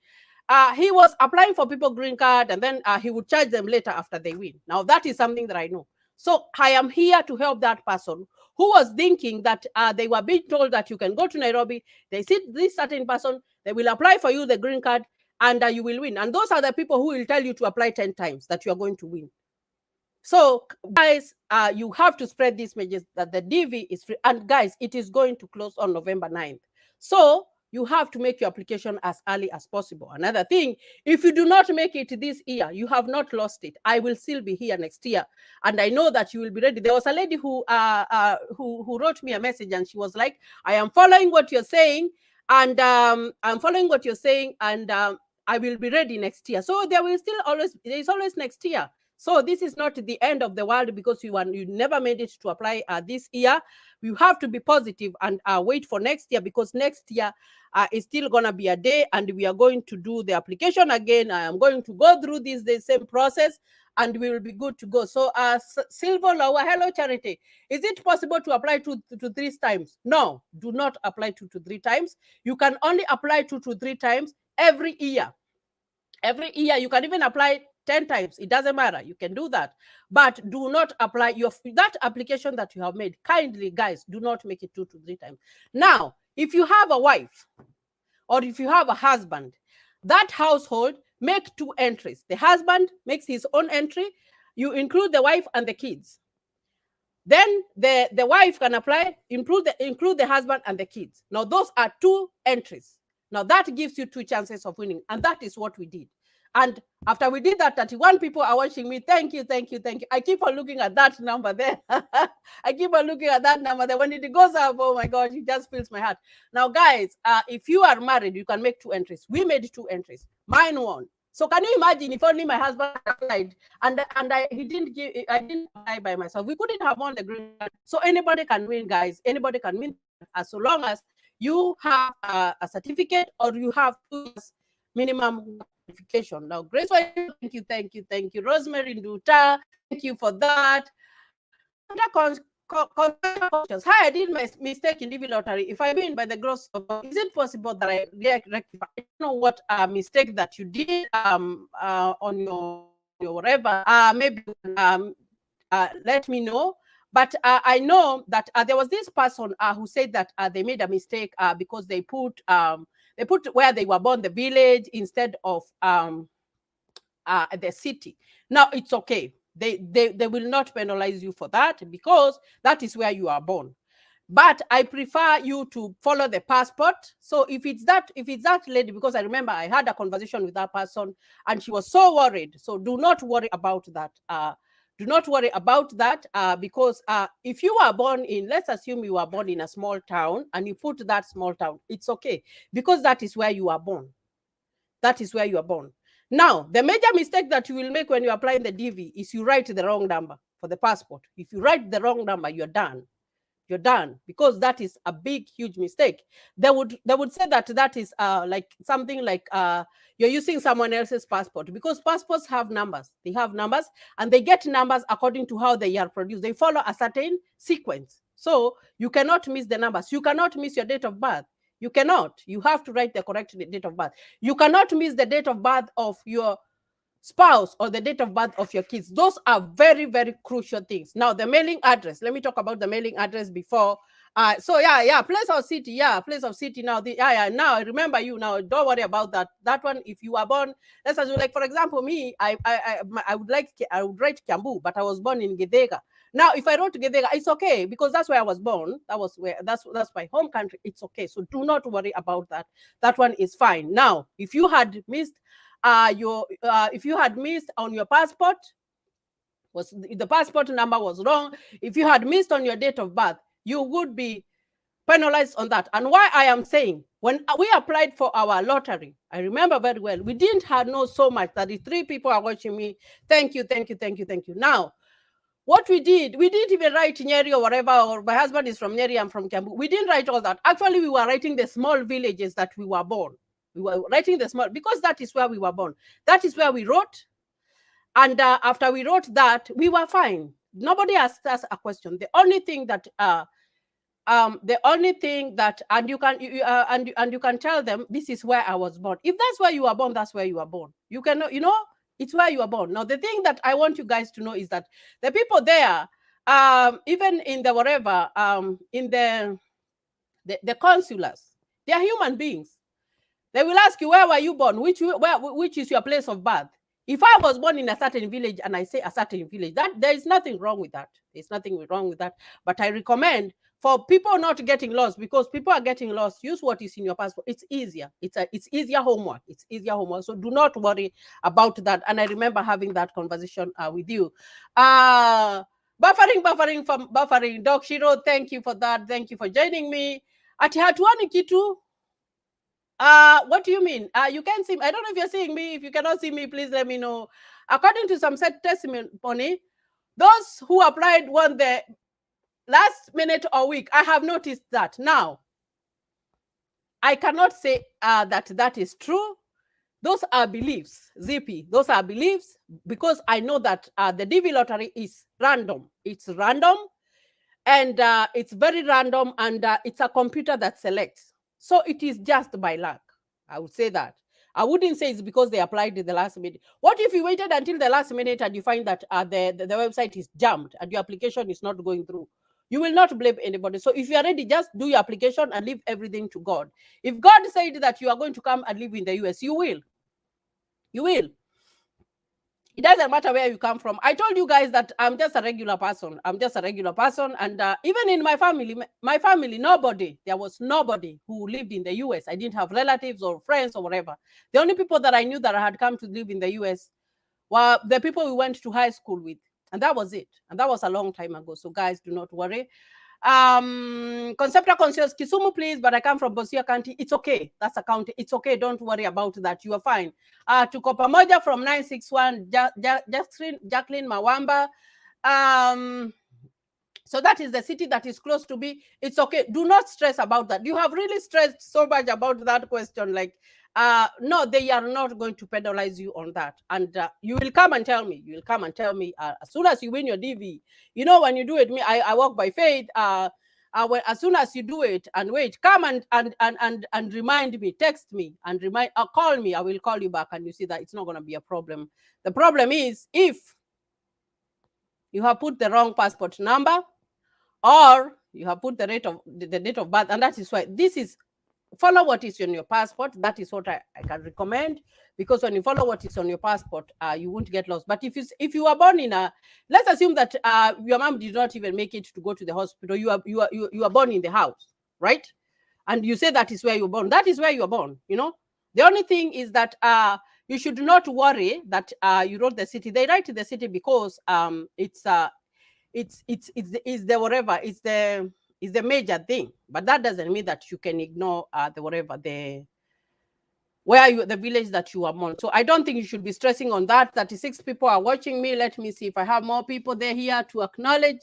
he was applying for people green card, and then he would charge them later after they win. Now, that is something that I know. So I am here to help that person who was thinking that they were being told that you can go to Nairobi, they see this certain person, they will apply for you the green card, and you will win. And those are the people who will tell you to apply 10 times that you are going to win. So guys, you have to spread these messages that the DV is free. And guys, it is going to close on November 9th. So you have to make your application as early as possible. Another thing, if you do not make it this year, you have not lost it. I will still be here next year, and I know that you will be ready. There was a lady who wrote me a message, and she was like, I am following what you're saying, and I'm following what you're saying, and I will be ready next year. So there is always next year. So this is not the end of the world because you never made it to apply this year. You have to be positive and wait for next year, because next year is still going to be a day, and we are going to do the application again. I am going to go through the same process, and we will be good to go. So Silver Lower, hello Charity. Is it possible to apply 2 to 3 times? No, do not apply 2 to 3 times. You can only apply 2 to 3 times every year. Every year. You can even apply 10 times. It doesn't matter. You can do that. But do not apply that application that you have made. Kindly, guys, do not make it 2 to 3 times. Now, if you have a wife or if you have a husband, that household, make 2 entries. The husband makes his own entry. You include the wife and the kids. Then the wife can apply, include the husband and the kids. Now, those are 2 entries. Now, that gives you 2 chances of winning. And that is what we did. And after we did that, 31 people are watching me. Thank you, thank you, thank you. I keep on looking at that number there. I keep on looking at that number there. When it goes up, oh my God, it just fills my heart. Now, guys, if you are married, you can make 2 entries. We made 2 entries. Mine won. So can you imagine if only my husband applied and I didn't apply by myself? We couldn't have won the green card. So anybody can win, guys. Anybody can win, as so long as you have a certificate or you have 2 years minimum qualification. Now, Grace, thank you, thank you, thank you. Rosemary Nduta, thank you for that. Hi, I did my mistake in DV lottery. If I win by the gross of, is it possible that I rectify? I don't know what mistake that you did on your whatever. Maybe let me know. But I know that there was this person who said that they made a mistake because they put where they were born, the village, instead of the city. Now, it's okay. They will not penalize you for that because that is where you are born. But I prefer you to follow the passport. So if it's that lady, because I remember I had a conversation with that person and she was so worried. So do not worry about that. Do not worry about that because if you are born in, let's assume you are born in a small town and you put that small town, it's okay because that is where you are born. That is where you are born. Now, the major mistake that you will make when you apply in the DV is you write the wrong number for the passport. If you write the wrong number, you're done. You're done because that is a big, huge mistake. They would say that is like something like you're using someone else's passport because passports have numbers. They have numbers and they get numbers according to how they are produced. They follow a certain sequence. So you cannot miss the numbers. You cannot miss your date of birth. You cannot. You have to write the correct date of birth. You cannot miss the date of birth of your spouse or the date of birth of your kids. Those are very, very crucial things. Now, the mailing address. Let me talk about the mailing address before. Place of city. Yeah, place of city. Now, now I remember you. Now, don't worry about that. That one, if you are born, let's assume, like for example, me, I would write Kiambu, but I was born in Githega. Now, if I wrote Githega, it's okay because that's where I was born. That's my home country. It's okay. So do not worry about that. That one is fine. Now, if you had missed if you had missed on your passport, the passport number was wrong, if you had missed on your date of birth, you would be penalized on that. And why I am saying, when we applied for our lottery, I remember very well, we didn't know so much. 33 people are watching me. Thank you, thank you, thank you, thank you. Now, what we didn't even write Nyeri or whatever, or my husband is from Nyeri, I'm from Kiambu. We didn't write all that. Actually, we were writing the small villages that we were born. We were writing the small, because that is where we were born. That is where we wrote. And after we wrote that, we were fine. Nobody asked us a question. The only thing that, and you can tell them, this is where I was born. If that's where you are born, that's where you are born. You can, it's where you are born. Now, the thing that I want you guys to know is that the people there, even in the whatever, in the consulars, they are human beings. They will ask you, where were you born? Which is your place of birth? If I was born in a certain village and I say a certain village, that there is nothing wrong with that. There's nothing wrong with that. But I recommend for people not getting lost, because people are getting lost, use what is in your passport. It's easier. It's easier homework. It's easier homework. So do not worry about that. And I remember having that conversation with you. Buffering from buffering. Doc Shiro, thank you for that. Thank you for joining me. Ati hatuani kitu. What do you mean? You can see me. I don't know if you're seeing me. If you cannot see me, please let me know. According to some set testimony, those who applied won the last minute or week. I have noticed that. Now, I cannot say that is true. Those are beliefs, ZP. Those are beliefs, because I know that the DV lottery is random. It's random, and it's very random, and it's a computer that selects. So it is just by luck. I would say that. I wouldn't say it's because they applied in the last minute. What if you waited until the last minute and you find that the website is jammed and your application is not going through? You will not blame anybody. So if you are ready, just do your application and leave everything to God. If God said that you are going to come and live in the US, you will. You will. It doesn't matter where you come from. I told you guys that I'm just a regular person. I'm just a regular person. And even in my family, there was nobody who lived in the US. I didn't have relatives or friends or whatever. The only people that I knew that had come to live in the US were the people we went to high school with. And that was it. And that was a long time ago. So guys, do not worry. Concepta Conscious Kisumu, please, but I come from Busia County. It's okay. That's a county. It's okay. Don't worry about that. You are fine. Tuko pamoja from 961, Jacqueline Mawamba. So that is the city that is close to me. It's okay. Do not stress about that. You have really stressed so much about that question. Like, no, they are not going to penalize you on that. And you will come and tell me. You will come and tell me as soon as you win your DV. You know, when you do it, I walk by faith. As soon as you do it, and wait, come and remind me, text me and call me. I will call you back, and you see that it's not going to be a problem. The problem is if you have put the wrong passport number, or you have put the date of birth, and that is why this is follow what is on your passport. That is what I can recommend, because when you follow what is on your passport, you won't get lost. But if you are born in let's assume that your mom did not even make it to go to the hospital. You are born in the house, right? And you say that is where you're born. That is where you are born. You know, the only thing is that you should not worry that you wrote the city. They write the city because it's the whatever, it's the major thing, but that doesn't mean that you can ignore the whatever, the village that you are born. So I don't think you should be stressing on that. 36 people are watching me. Let me see if I have more people there here to acknowledge.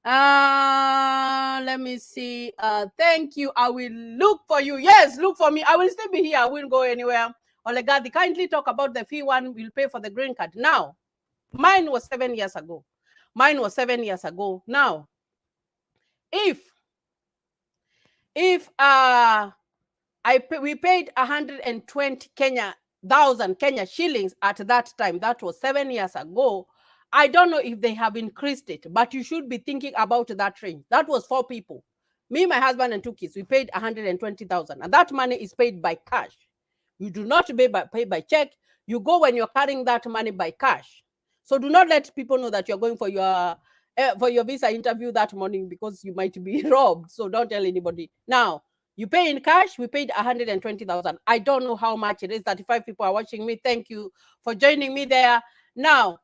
Let me see. Thank you. I will look for you. Yes, look for me. I will still be here. I won't go anywhere. Olegadi, kindly talk about the fee one will pay for the green card. Now, mine was 7 years ago. Now, if we paid 120,000 Kenya shillings at that time, that was 7 years ago. I don't know if they have increased it, but you should be thinking about that range. That was 4 people. Me, my husband, and 2 kids. We paid 120,000, and that money is paid by cash. You do not pay by check. You go when you're carrying that money by cash. So do not let people know that you're going for your visa interview that morning, because you might be robbed. So don't tell anybody. Now, you pay in cash. We paid 120,000. I don't know how much it is. 35 people are watching me. Thank you for joining me there. Now,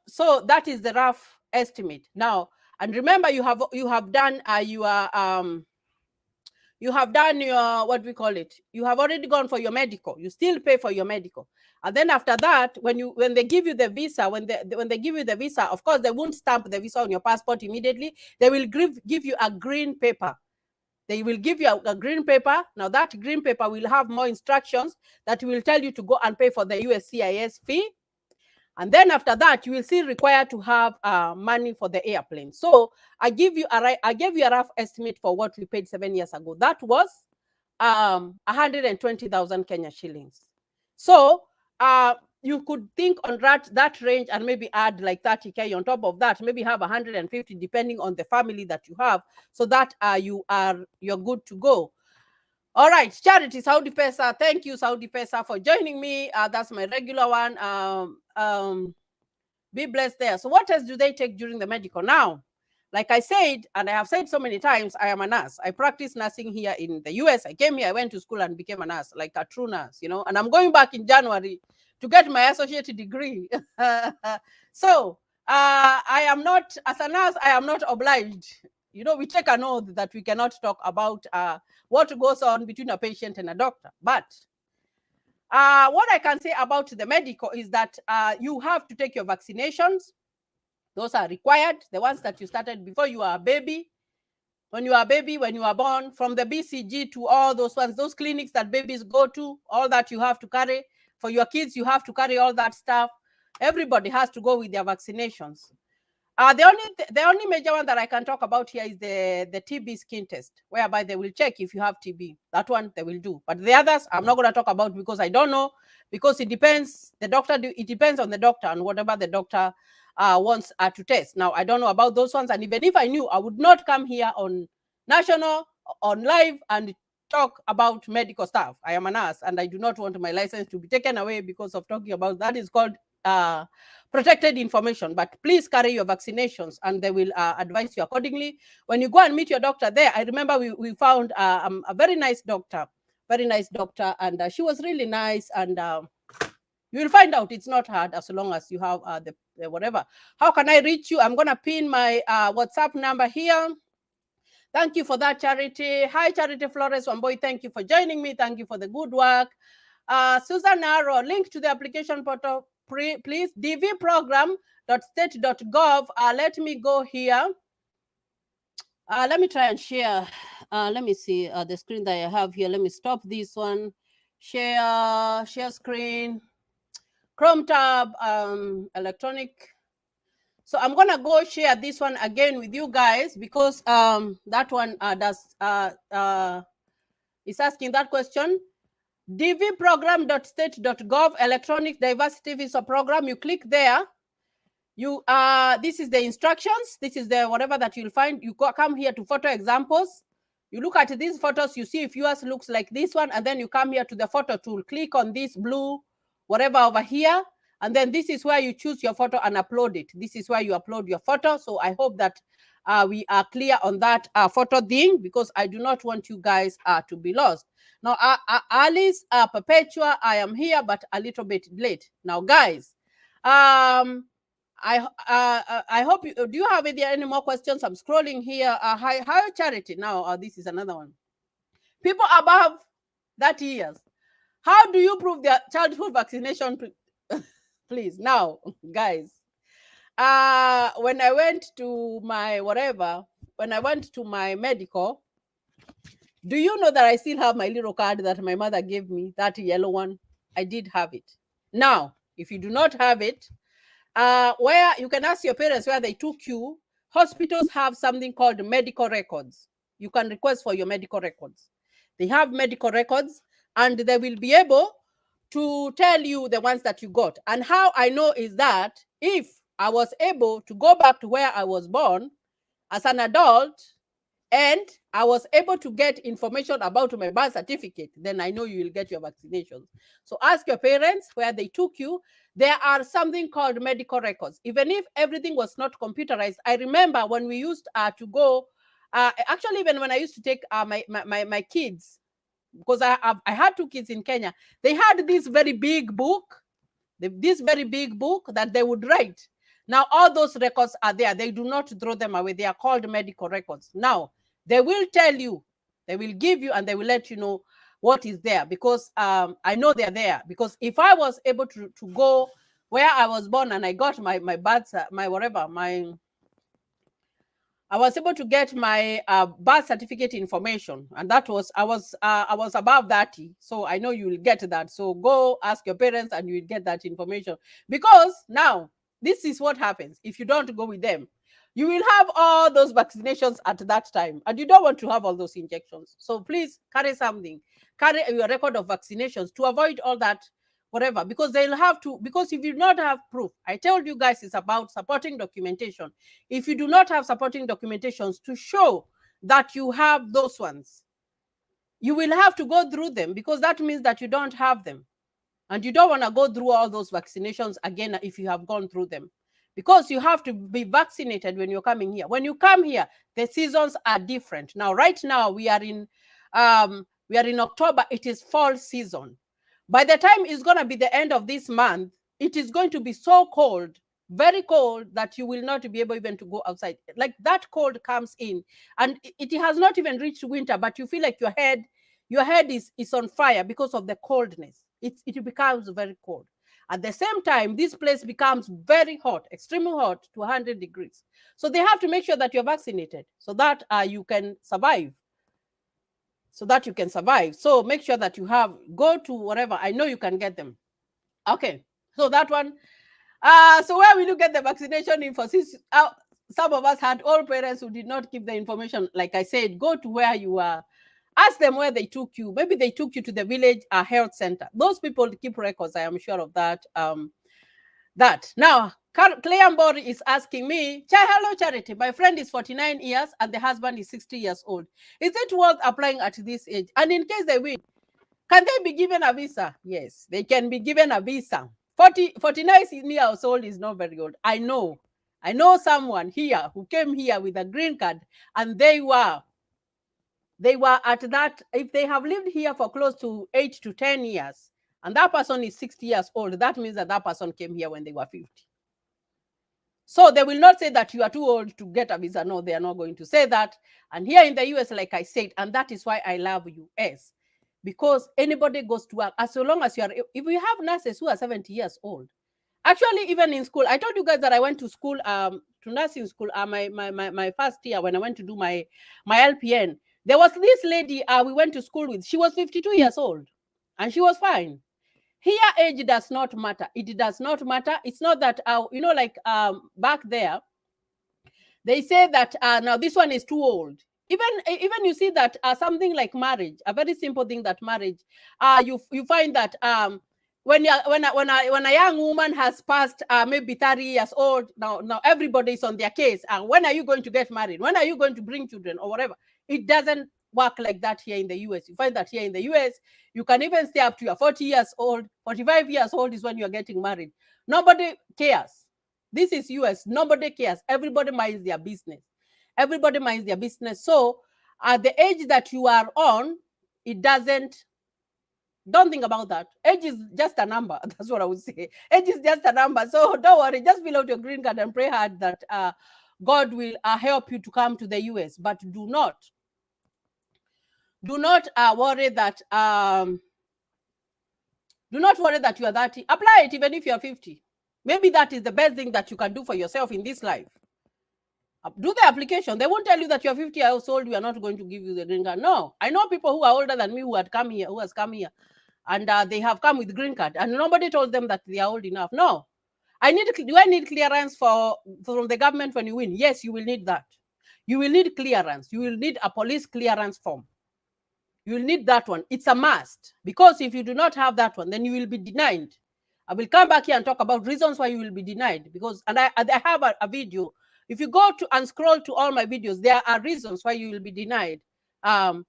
so that is the rough estimate. Now, and remember, you have done you have done your, what we call it, you have already gone for your medical. You still pay for your medical. And then after that, when they give you the visa, when they give you the visa, of course, they won't stamp the visa on your passport immediately. They will give you a green paper. They will give you a green paper. Now, that green paper will have more instructions that will tell you to go and pay for the USCIS fee. And then after that, you will still require to have money for the airplane. So I gave you a rough estimate for what we paid 7 years ago. That was 120,000 Kenya shillings. So you could think on that range, and maybe add like 30K on top of that. Maybe have 150, depending on the family that you have, so that you're good to go. All right, Charity Saudi Pesa. Thank you, Saudi Pesa, for joining me. That's my regular one. Be blessed there. So what else do they take during the medical? Now, Like I said, and I have said so many times, I am a nurse. I practice nursing here in the US. I came here, I went to school and became a nurse, like a true nurse, you know, and I'm going back in January to get my associate degree. So I am not, as a nurse, I am not obliged. You know, we take an oath that we cannot talk about what goes on between a patient and a doctor. But what I can say about the medical is that you have to take your vaccinations. Those are required, the ones that you started before you are a baby. When you are a baby, when you are born, from the BCG to all those ones, those clinics that babies go to, all that you have to carry. For your kids, you have to carry all that stuff. Everybody has to go with their vaccinations. The only major one that I can talk about here is the TB skin test, whereby they will check if you have TB. That one they will do. But the others, I'm not going to talk about because I don't know, because it depends. It depends on the doctor and whatever the doctor wants to test. Now, I don't know about those ones. And even if I knew, I would not come here on national, on live, and talk about medical stuff. I am a nurse and I do not want my license to be taken away because of talking about that. Is called protected information. But please carry your vaccinations and they will advise you accordingly. When you go and meet your doctor there, I remember we found a very nice doctor, and she was really nice, and you will find out it's not hard as long as you have the whatever. How can I reach you? I'm going to pin my WhatsApp number here. Thank you for that, Charity. Hi, Charity Flores Wamboy. Thank you for joining me. Thank you for the good work. Susan Arrow, link to the application portal, please. dvprogram.state.gov. Let me go here. Let me try and share. Let me see the screen that I have here. Let me stop this one. Share screen. Chrome tab, electronic. So I'm gonna go share this one again with you guys because that one is asking that question. dvprogram.state.gov, electronic diversity visa program. You click there. You this is the instructions. This is the whatever that you'll find. You come here to photo examples. You look at these photos. You see if yours looks like this one, and then you come here to the photo tool. Click on this blue whatever over here, and then this is where you choose your photo and upload it. This is where you upload your photo. So I hope that we are clear on that photo thing, because I do not want you guys to be lost. Now, Alice, Perpetua, I am here, but a little bit late. Now, guys, I hope you, do you have any more questions? I'm scrolling here. Hi, Charity. Now, this is another one. People above 30 years. How do you prove their childhood vaccination? Please. Now, guys, when I went to my medical, do you know that I still have my little card that my mother gave me, that yellow one? I did have it. Now, if you do not have it, where you can ask your parents where they took you. Hospitals have something called medical records. You can request for your medical records. They have medical records, and they will be able to tell you the ones that you got. And how I know is that if I was able to go back to where I was born as an adult, and I was able to get information about my birth certificate, then I know you will get your vaccinations. So ask your parents where they took you. There are something called medical records. Even if everything was not computerized, I remember when we used to go, actually even when I used to take my kids, because I had 2 kids in Kenya, they had this very big book, that they would write. Now, all those records are there. They do not throw them away. They are called medical records. Now, they will tell you, they will give you, and they will let you know what is there, because I know they're there. Because if I was able to go where I was born and I got my birth, I was able to get my birth certificate information, and that was I was above 30, so I know you will get that. So go ask your parents, and you will get that information. Because now this is what happens if you don't go with them. You will have all those vaccinations at that time, and you don't want to have all those injections. So please carry something, carry your record of vaccinations to avoid all that whatever, because they'll have to, because if you do not have proof, I told you guys it's about supporting documentation. If you do not have supporting documentations to show that you have those ones, you will have to go through them, because that means that you don't have them, and you don't want to go through all those vaccinations again if you have gone through them. because you have to be vaccinated when you're coming here. When you come here, the seasons are different. Now, right now, we are in October. It is fall season. By the time it's going to be the end of this month, it is going to be so cold, very cold, that you will not be able even to go outside. Like, that cold comes in, and it has not even reached winter, but you feel like your head is on fire because of the coldness. It becomes very cold. At the same time, this place becomes very hot, extremely hot, to 100 degrees. So they have to make sure that you're vaccinated so that you can survive. So make sure that go to whatever. I know you can get them. Okay, so that one. So where will you get the vaccination info? Since some of us had old parents who did not give the information, like I said, go to where you are. Ask them where they took you. Maybe they took you to the village health center. Those people keep records. I am sure of that. Now, Cleambori is asking me, hello, Charity. My friend is 49 years and the husband is 60 years old. Is it worth applying at this age? And in case they win, can they be given a visa? Yes, they can be given a visa. 49 years old is not very old. I know someone here who came here with a green card, and they were at that, if they have lived here for close to 8 to 10 years, and that person is 60 years old, that means that person came here when they were 50. So they will not say that you are too old to get a visa. No, they are not going to say that. And here in the US, like I said, and that is why I love US, because anybody goes to work, as long as if you have nurses who are 70 years old. Actually, even in school, I told you guys that I went to school, to nursing school, my first year when I went to do my LPN. There was this lady we went to school with. She was 52 years old, and she was fine. Here, age does not matter. It does not matter. It's not that, like back there, they say that now this one is too old. Even you see that something like marriage, a very simple thing, that marriage, you find that when a young woman has passed maybe 30 years old, now everybody is on their case. When are you going to get married? When are you going to bring children or whatever? It doesn't work like that here in the US. You find that here in the US, you can even stay up to your 40 years old, 45 years old is when you're getting married. Nobody cares. This is US. Nobody cares. Everybody minds their business. Everybody minds their business. So at the age that you are on, don't think about that. Age is just a number. That's what I would say. Age is just a number. So don't worry. Just fill out your green card and pray hard that God will help you to come to the US. But do not worry that you are 30. Apply it even if you are 50. Maybe that is the best thing that you can do for yourself in this life. Do the application. They won't tell you that you're 50 years old, we are not going to give you the green card. No. I know people who are older than me who has come here, and they have come with green card, and nobody told them that they are old enough. No. Do I need clearance from the government when you win? Yes, you will need that. You will need clearance. You will need a police clearance form. You will need that one. It's a must, because if you do not have that one, then you will be denied. I will come back here and talk about reasons why you will be denied, because, and I have a video. If you go to and scroll to all my videos, there are reasons why you will be denied a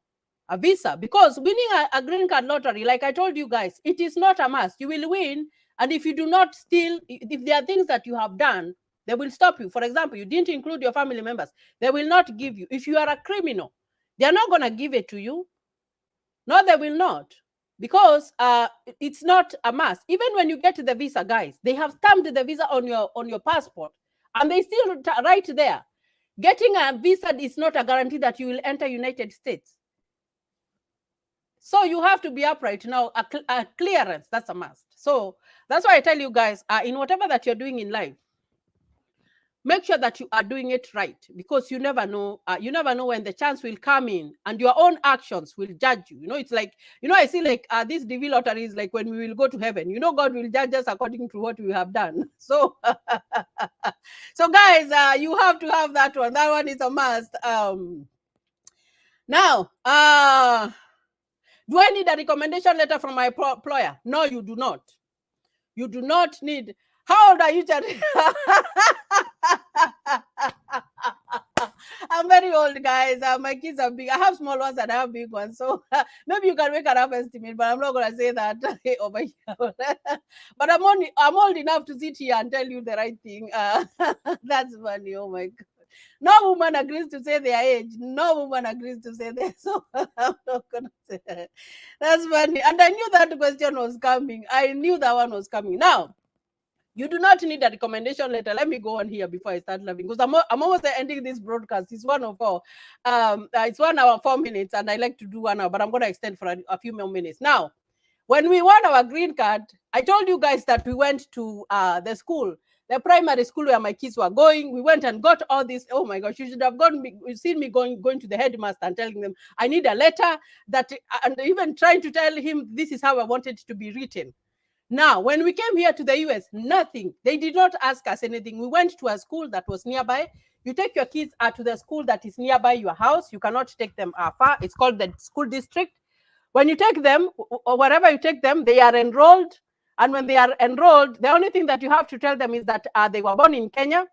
visa, because winning a green card lottery, like I told you guys, it is not a must. You will win, and if you do not if there are things that you have done, they will stop you. For example, you didn't include your family members, they will not give you. If you are a criminal, they are not going to give it to you. No, they will not, because it's not a must. Even when you get the visa, guys, they have stamped the visa on your passport, and they still right there. Getting a visa is not a guarantee that you will enter United States. So you have to be upright. Now, a clearance, that's a must. So that's why I tell you guys, in whatever that you're doing in life, make sure that you are doing it right, because you never know. You never know when the chance will come in, and your own actions will judge you. It's like, I see like this DV lottery is like when we will go to heaven. God will judge us according to what we have done. So, so guys, you have to have that one. That one is a must. Now, do I need a recommendation letter from my employer? No, you do not. You do not need. How old are you, Charlie? I'm I'm very old, guys. My kids are big. I have small ones and I have big ones. So maybe you can make a rough estimate, but I'm not gonna say that over here. But I'm old enough to sit here and tell you the right thing. That's funny. Oh my god. No woman agrees to say their age. No woman agrees to say that. So I'm not gonna say that. That's funny. And I knew that question was coming. I knew that one was coming. Now, you do not need a recommendation letter. Let me go on here before I start laughing, because I'm almost ending this broadcast. It's 1:04. It's 1 hour 4 minutes, and I like to do 1 hour, but I'm going to extend for a few more minutes. Now, when we won our green card, I told you guys that we went to the school, the primary school where my kids were going. We went and got all this. Oh my gosh, you should have seen me going to the headmaster and telling them I need a letter, that, and even trying to tell him this is how I wanted it to be written. Now, when we came here to the US, nothing. They did not ask us anything. We went to a school that was nearby. You take your kids to the school that is nearby your house. You cannot take them far. It's called the school district. When you take them, or wherever you take them, they are enrolled. And when they are enrolled, the only thing that you have to tell them is that they were born in Kenya.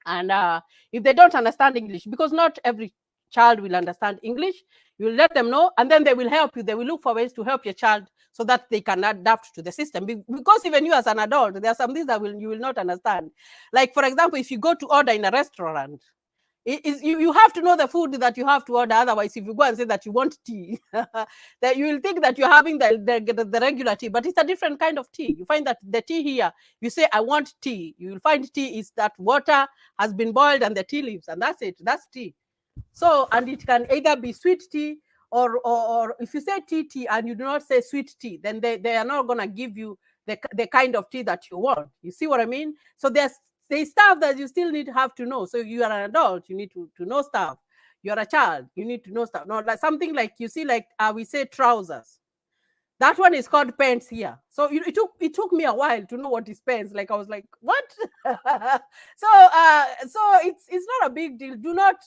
And if they don't understand English, because not every child will understand English, you will let them know, and then they will help you. They will look for ways to help your child so that they can adapt to the system. Because even you as an adult, there are some things that you will not understand. Like, for example, if you go to order in a restaurant, you have to know the food that you have to order. Otherwise, if you go and say that you want tea, that you will think that you're having the regular tea, but it's a different kind of tea. You find that the tea here, you say, I want tea. You will find tea is that water has been boiled and the tea leaves, and that's it. That's tea. So, and it can either be sweet tea, or if you say tea and you do not say sweet tea, then they are not going to give you the kind of tea that you want. You see what I mean? So there's stuff that you still need to have to know. So you are an adult, you need to know stuff. You're a child, you need to know stuff. Not like something like, you see, like we say trousers. That one is called pants here. So it took me a while to know what is pants. Like I was like, what? So it's not a big deal. Do not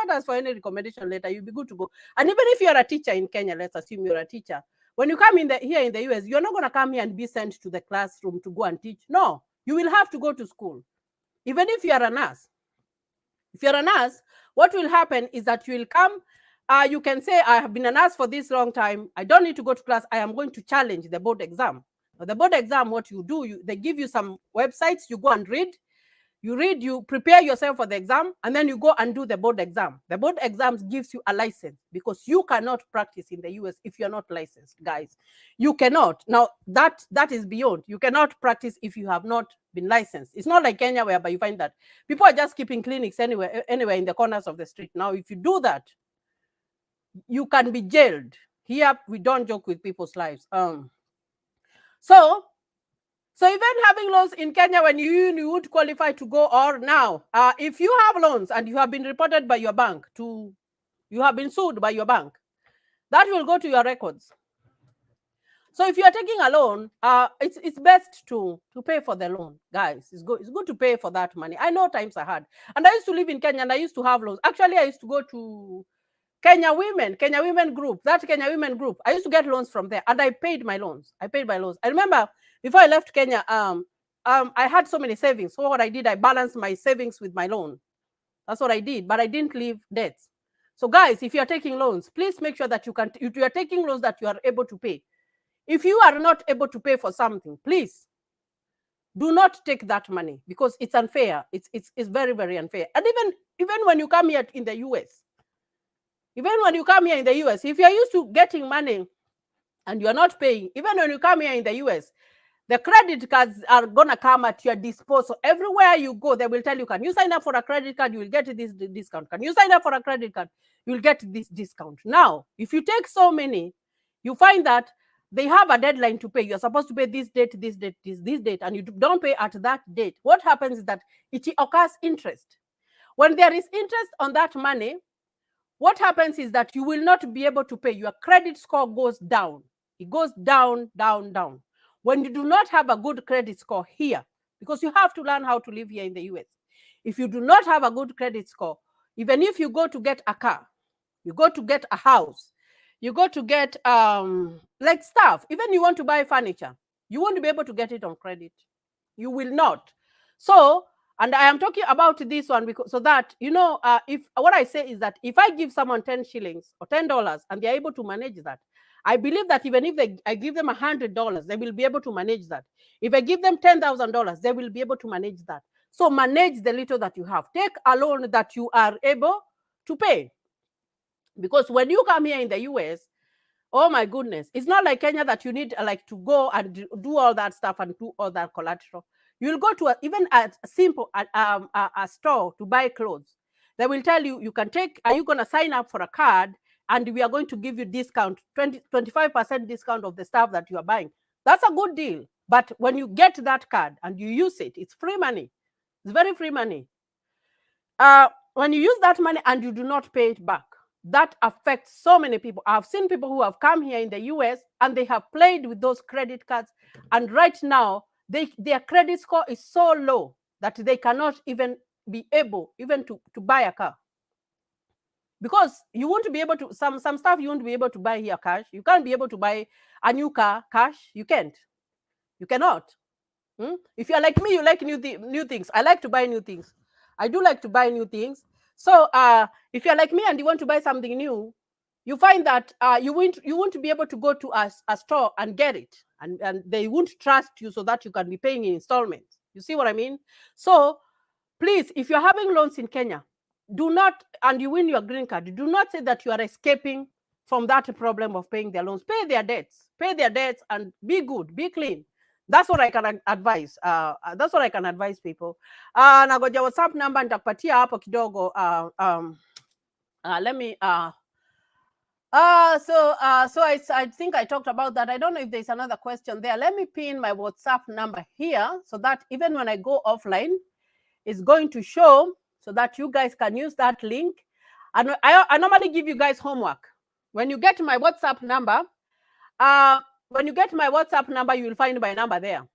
ask for any recommendation letter. You'll be good to go. And even if you're a teacher in Kenya, let's assume you're a teacher. When you come here in the US, you're not going to come here and be sent to the classroom to go and teach. No, you will have to go to school. Even if you are a nurse. If you're a nurse, what will happen is that you will come. You can say, I have been a nurse for this long time. I don't need to go to class. I am going to challenge the board exam. Now, the board exam, what you do, they give you some websites. You go and read. You prepare yourself for the exam, and then you go and do the board exam. The board exams gives you a license, because you cannot practice in the US if you're not licensed, guys. You cannot. Now, that is beyond. You cannot practice if you have not been licensed. It's not like Kenya, whereby you find that people are just keeping clinics anywhere in the corners of the street. Now, if you do that, you can be jailed. Here, we don't joke with people's lives. So even having loans in Kenya, when you would qualify to go, or now, if you have loans and you have been reported by your bank you have been sued by your bank, that will go to your records. So if you are taking a loan, it's best to pay for the loan, guys. It's good to pay for that money. I know times are hard, and I used to live in Kenya and I used to have loans. Actually, I used to go to Kenya Women Group. That Kenya Women Group, I used to get loans from there, and I paid my loans. I remember before I left Kenya, I had so many savings. So what I did, I balanced my savings with my loan. That's what I did, but I didn't leave debts. So guys, if you are taking loans, please make sure that you are taking loans that you are able to pay. If you are not able to pay for something, please do not take that money, because it's unfair. It's very, very unfair. And even when you come here in the US, if you are used to getting money and you are not paying, even when you come here in the US, the credit cards are going to come at your disposal. Everywhere you go, they will tell you, can you sign up for a credit card? You will get this discount. Can you sign up for a credit card? You will get this discount. Now, if you take so many, you find that they have a deadline to pay. You're supposed to pay this date, this date, and you don't pay at that date. What happens is that it occurs interest. When there is interest on that money, what happens is that you will not be able to pay. Your credit score goes down. It goes down, down, down. When you do not have a good credit score here, because you have to learn how to live here in the US. If you do not have a good credit score, even if you go to get a car, you go to get a house, you go to get like stuff, even you want to buy furniture, you won't be able to get it on credit. You will not. So And I am talking about this one because so that if what I say is that if I give someone 10 shillings or $10 and they're able to manage that, I believe that even if I give them $100, they will be able to manage that. If I give them $10,000, they will be able to manage that. So manage the little that you have. Take a loan that you are able to pay. Because when you come here in the US, oh my goodness, it's not like Kenya that you need like to go and do all that stuff and do all that collateral. You'll go to even a simple a store to buy clothes. They will tell you, you can take, are you going to sign up for a card and we are going to give you discount, 25% discount of the stuff that you are buying. That's a good deal. But when you get that card and you use it, it's free money. It's very free money. When you use that money and you do not pay it back, that affects so many people. I've seen people who have come here in the US and they have played with those credit cards, and right now their credit score is so low that they cannot even be able even to buy a car, because you won't be able to, some stuff you won't be able to buy here cash. You can't be able to buy a new car cash. You cannot. If you're like me, you like new things. I like to buy new things. I do like to buy new things. So if you're like me and you want to buy something new, you find that you won't be able to go to a store and get it, and they won't trust you so that you can be paying in installments. You see what I mean? So please, if you're having loans in Kenya, do not, and you win your green card, do not say that you are escaping from that problem of paying their loans. Pay their debts and be good, be clean. That's what I can advise. That's what I can advise people. Nagoja WhatsApp number nitakupatia hapo kidogo. Let me so I think I talked about that. I don't know if there's another question there. Let me pin my WhatsApp number here so that even when I go offline, it's going to show, so that you guys can use that link. And I normally give you guys homework. When you get my WhatsApp number, you will find my number there.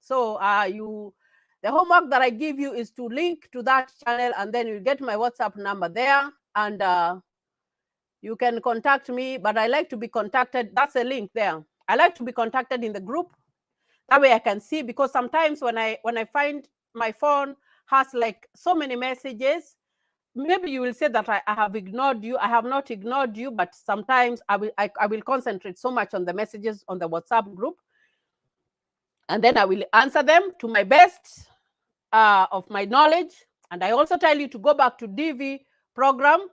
So the homework that I give you is to link to that channel, and then you get my WhatsApp number there, and you can contact me. But I like to be contacted. That's a link there. I like to be contacted in the group. That way I can see, because sometimes when I find my phone has like so many messages, maybe you will say that I have ignored you. I have not ignored you, but sometimes I will concentrate so much on the messages on the WhatsApp group, and then I will answer them to my best of my knowledge. And I also tell you to go back to DV program.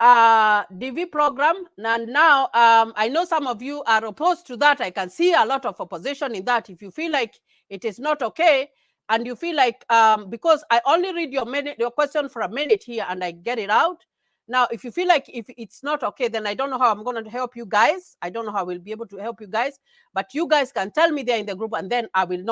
And now I know some of you are opposed to that. I can see a lot of opposition in that. If you feel like it is not okay, and you feel like because I only read your question for a minute here and I get it out. Now, if you feel like if it's not okay, then I don't know how I'm going to help you guys. I don't know how I will be able to help you guys, but you guys can tell me there in the group, and then I will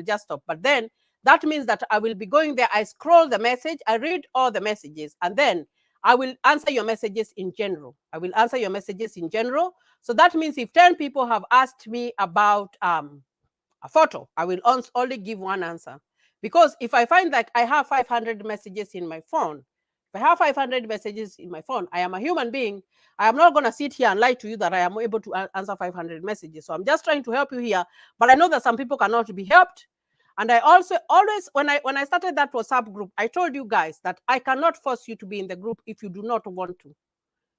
just stop. But then that means that I will be going there. I scroll the message, I read all the messages, and then I will answer your messages in general. So that means if 10 people have asked me about a photo, I will only give one answer. Because if I find that I have 500 messages in my phone, if I have 500 messages in my phone, I am a human being. I am not going to sit here and lie to you that I am able to answer 500 messages. So I'm just trying to help you here. But I know that some people cannot be helped. And I also always, when I started that WhatsApp group, I told you guys that I cannot force you to be in the group if you do not want to.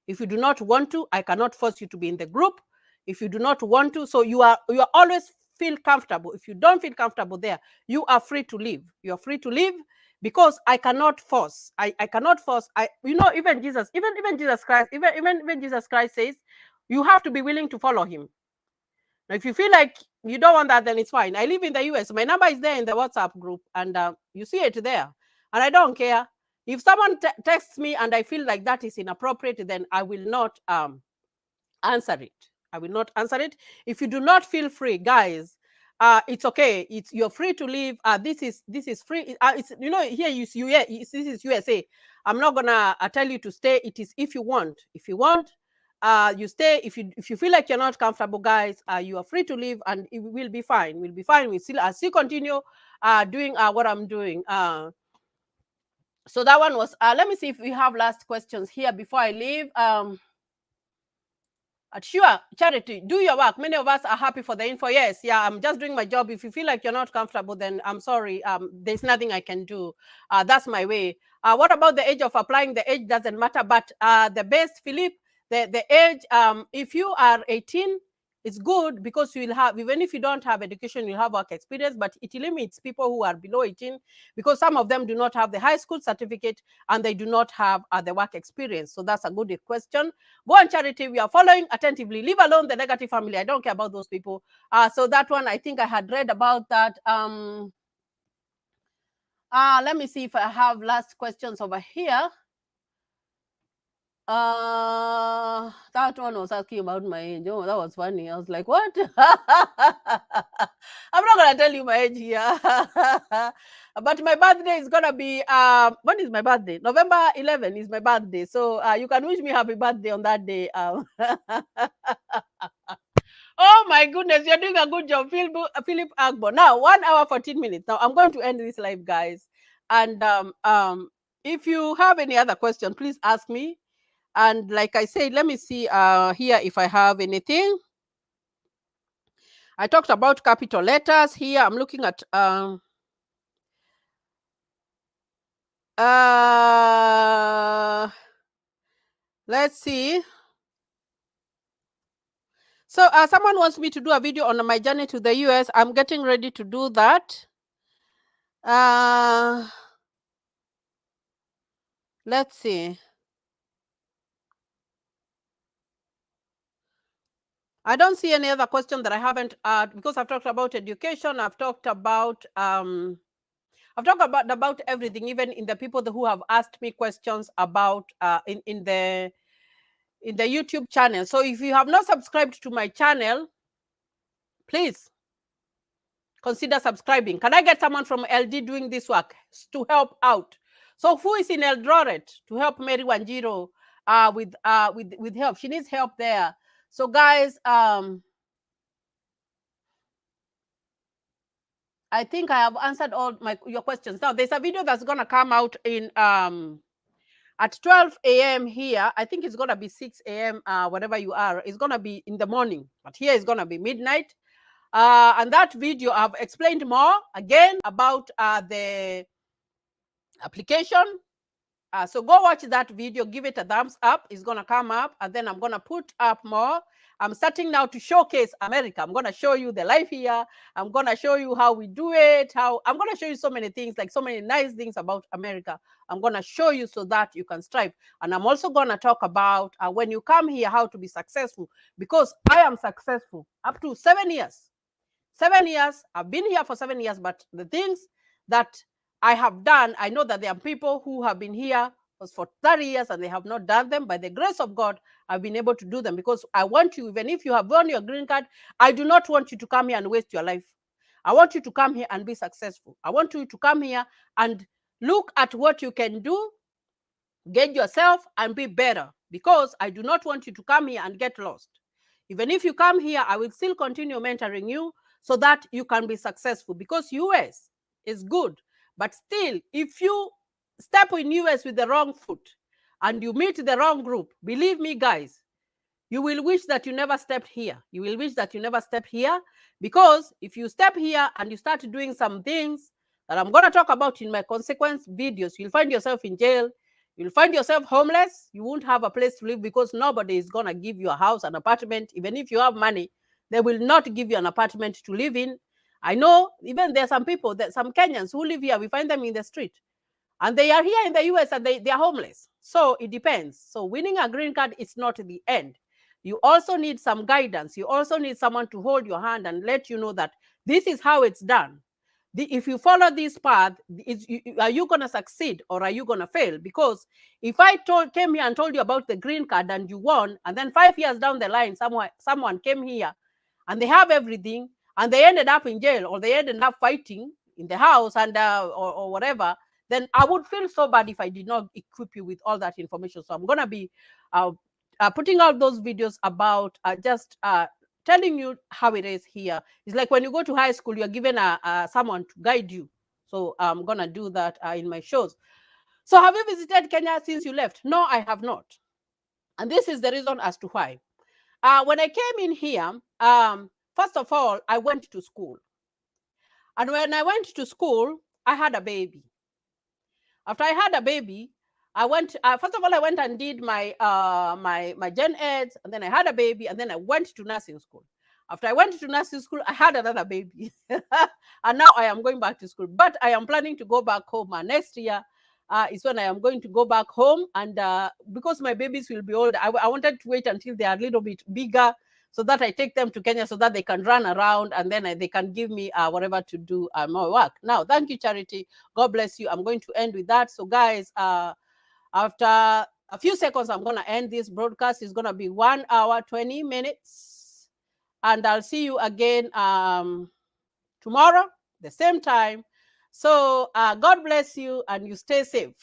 If you do not want to, I cannot force you to be in the group. If you do not want to, so you are always feel comfortable. If you don't feel comfortable there, you are free to leave. You are free to leave, because I cannot force. I cannot force. Even Jesus Christ says you have to be willing to follow him. Now, if you feel like you don't want that, then it's fine. I live in the US. My number is there in the WhatsApp group, and you see it there. And I don't care. If someone texts me and I feel like that is inappropriate, then I will not answer it. I will not answer it. If you do not feel free, guys, it's okay. You're free to leave. This is free. It's here this is USA. I'm not gonna tell you to stay. It is if you want. If you want, you stay. If you feel like you're not comfortable, guys, you are free to leave, and it will be fine. We'll be fine. I'll still continue doing what I'm doing. So that one was. Let me see if we have last questions here before I leave. Sure, Charity, do your work. Many of us are happy for the info. Yes, yeah, I'm just doing my job. If you feel like you're not comfortable, then I'm sorry. There's nothing I can do. That's my way. What about the age of applying? The age doesn't matter, but the best, Philip, the age, if you are 18, it's good because you will have, even if you don't have education, you'll have work experience, but it limits people who are below 18 because some of them do not have the high school certificate and they do not have the work experience. So that's a good question. Go on, Charity. We are following attentively. Leave alone the negative family. I don't care about those people. So that one, I think I had read about that. Let me see if I have last questions over here. That one was asking about my age. Oh, that was funny. I was like, what? I'm not gonna tell you my age here. But my birthday is gonna be when is my birthday? November 11 is my birthday. So you can wish me happy birthday on that day. Oh my goodness, you're doing a good job, Philip Agbo. Now, 1 hour 14 minutes. Now I'm going to end this live, guys. And if you have any other question, please ask me. And like I said, let me see here if I have anything. I talked about capital letters here. I'm looking at let's see. So someone wants me to do a video on my journey to the US. I'm getting ready to do that. Let's see. I don't see any other question that I haven't because I've talked about education. I've talked about about everything, even in the people who have asked me questions about in the YouTube channel. So if you have not subscribed to my channel, please consider subscribing. Can I get someone from LD doing this work to help out? So who is in Eldoret to help Mary Wanjiro with help? She needs help there. So guys, I think I have answered all your questions. Now there's a video that's gonna come out in at 12 a.m. here. I think it's gonna be 6 a.m. Wherever you are, it's gonna be in the morning, but here it's gonna be midnight. And that video I've explained more again about the application. So go watch that video, give it a thumbs up. It's gonna come up, and then I'm gonna put up more. I'm starting now to showcase America. I'm gonna show you the life here. I'm gonna show you how we do it. I'm gonna show you so many things, like so many nice things about America. I'm gonna show you so that you can strive. And I'm also gonna talk about when you come here, how to be successful, because I am successful up to 7 years. 7 years. I've been here for 7 years, but the things that I have done, I know that there are people who have been here for 30 years and they have not done them. By the grace of God, I've been able to do them because I want you, even if you have won your green card, I do not want you to come here and waste your life. I want you to come here and be successful. I want you to come here and look at what you can do, get yourself and be better, because I do not want you to come here and get lost. Even if you come here, I will still continue mentoring you so that you can be successful, because US is good. But still, if you step in US with the wrong foot and you meet the wrong group, believe me, guys, you will wish that you never stepped here. You will wish that you never stepped here, because if you step here and you start doing some things that I'm going to talk about in my consequence videos, you'll find yourself in jail. You'll find yourself homeless. You won't have a place to live because nobody is going to give you a house, an apartment. Even if you have money, they will not give you an apartment to live in. I know even there are some people, some Kenyans who live here, we find them in the street. And they are here in the US and they are homeless. So it depends. So winning a green card is not the end. You also need some guidance. You also need someone to hold your hand and let you know that this is how it's done. If you follow this path, are you going to succeed or are you going to fail? Because if I came here and told you about the green card and you won, and then 5 years down the line, someone came here and they have everything and they ended up in jail or they ended up fighting in the house and or whatever, then I would feel so bad if I did not equip you with all that information. So I'm going to be putting out those videos about just telling you how it is here. It's like when you go to high school, you're given someone to guide you. So I'm going to do that in my shows. So have you visited Kenya since you left? No, I have not. And this is the reason as to why. When I came in here, first of all, I went to school. And when I went to school, I had a baby. After I had a baby, I went. First of all, I went and did my gen eds, and then I had a baby, and then I went to nursing school. After I went to nursing school, I had another baby, and now I am going back to school. But I am planning to go back home next year. Is when I am going to go back home, and because my babies will be old, I wanted to wait until they are a little bit bigger, so that I take them to Kenya so that they can run around, and then they can give me whatever to do more work. Now, thank you, Charity. God bless you. I'm going to end with that. So, guys, after a few seconds, I'm going to end this broadcast. It's going to be 1 hour, 20 minutes. And I'll see you again tomorrow, the same time. So God bless you, and you stay safe.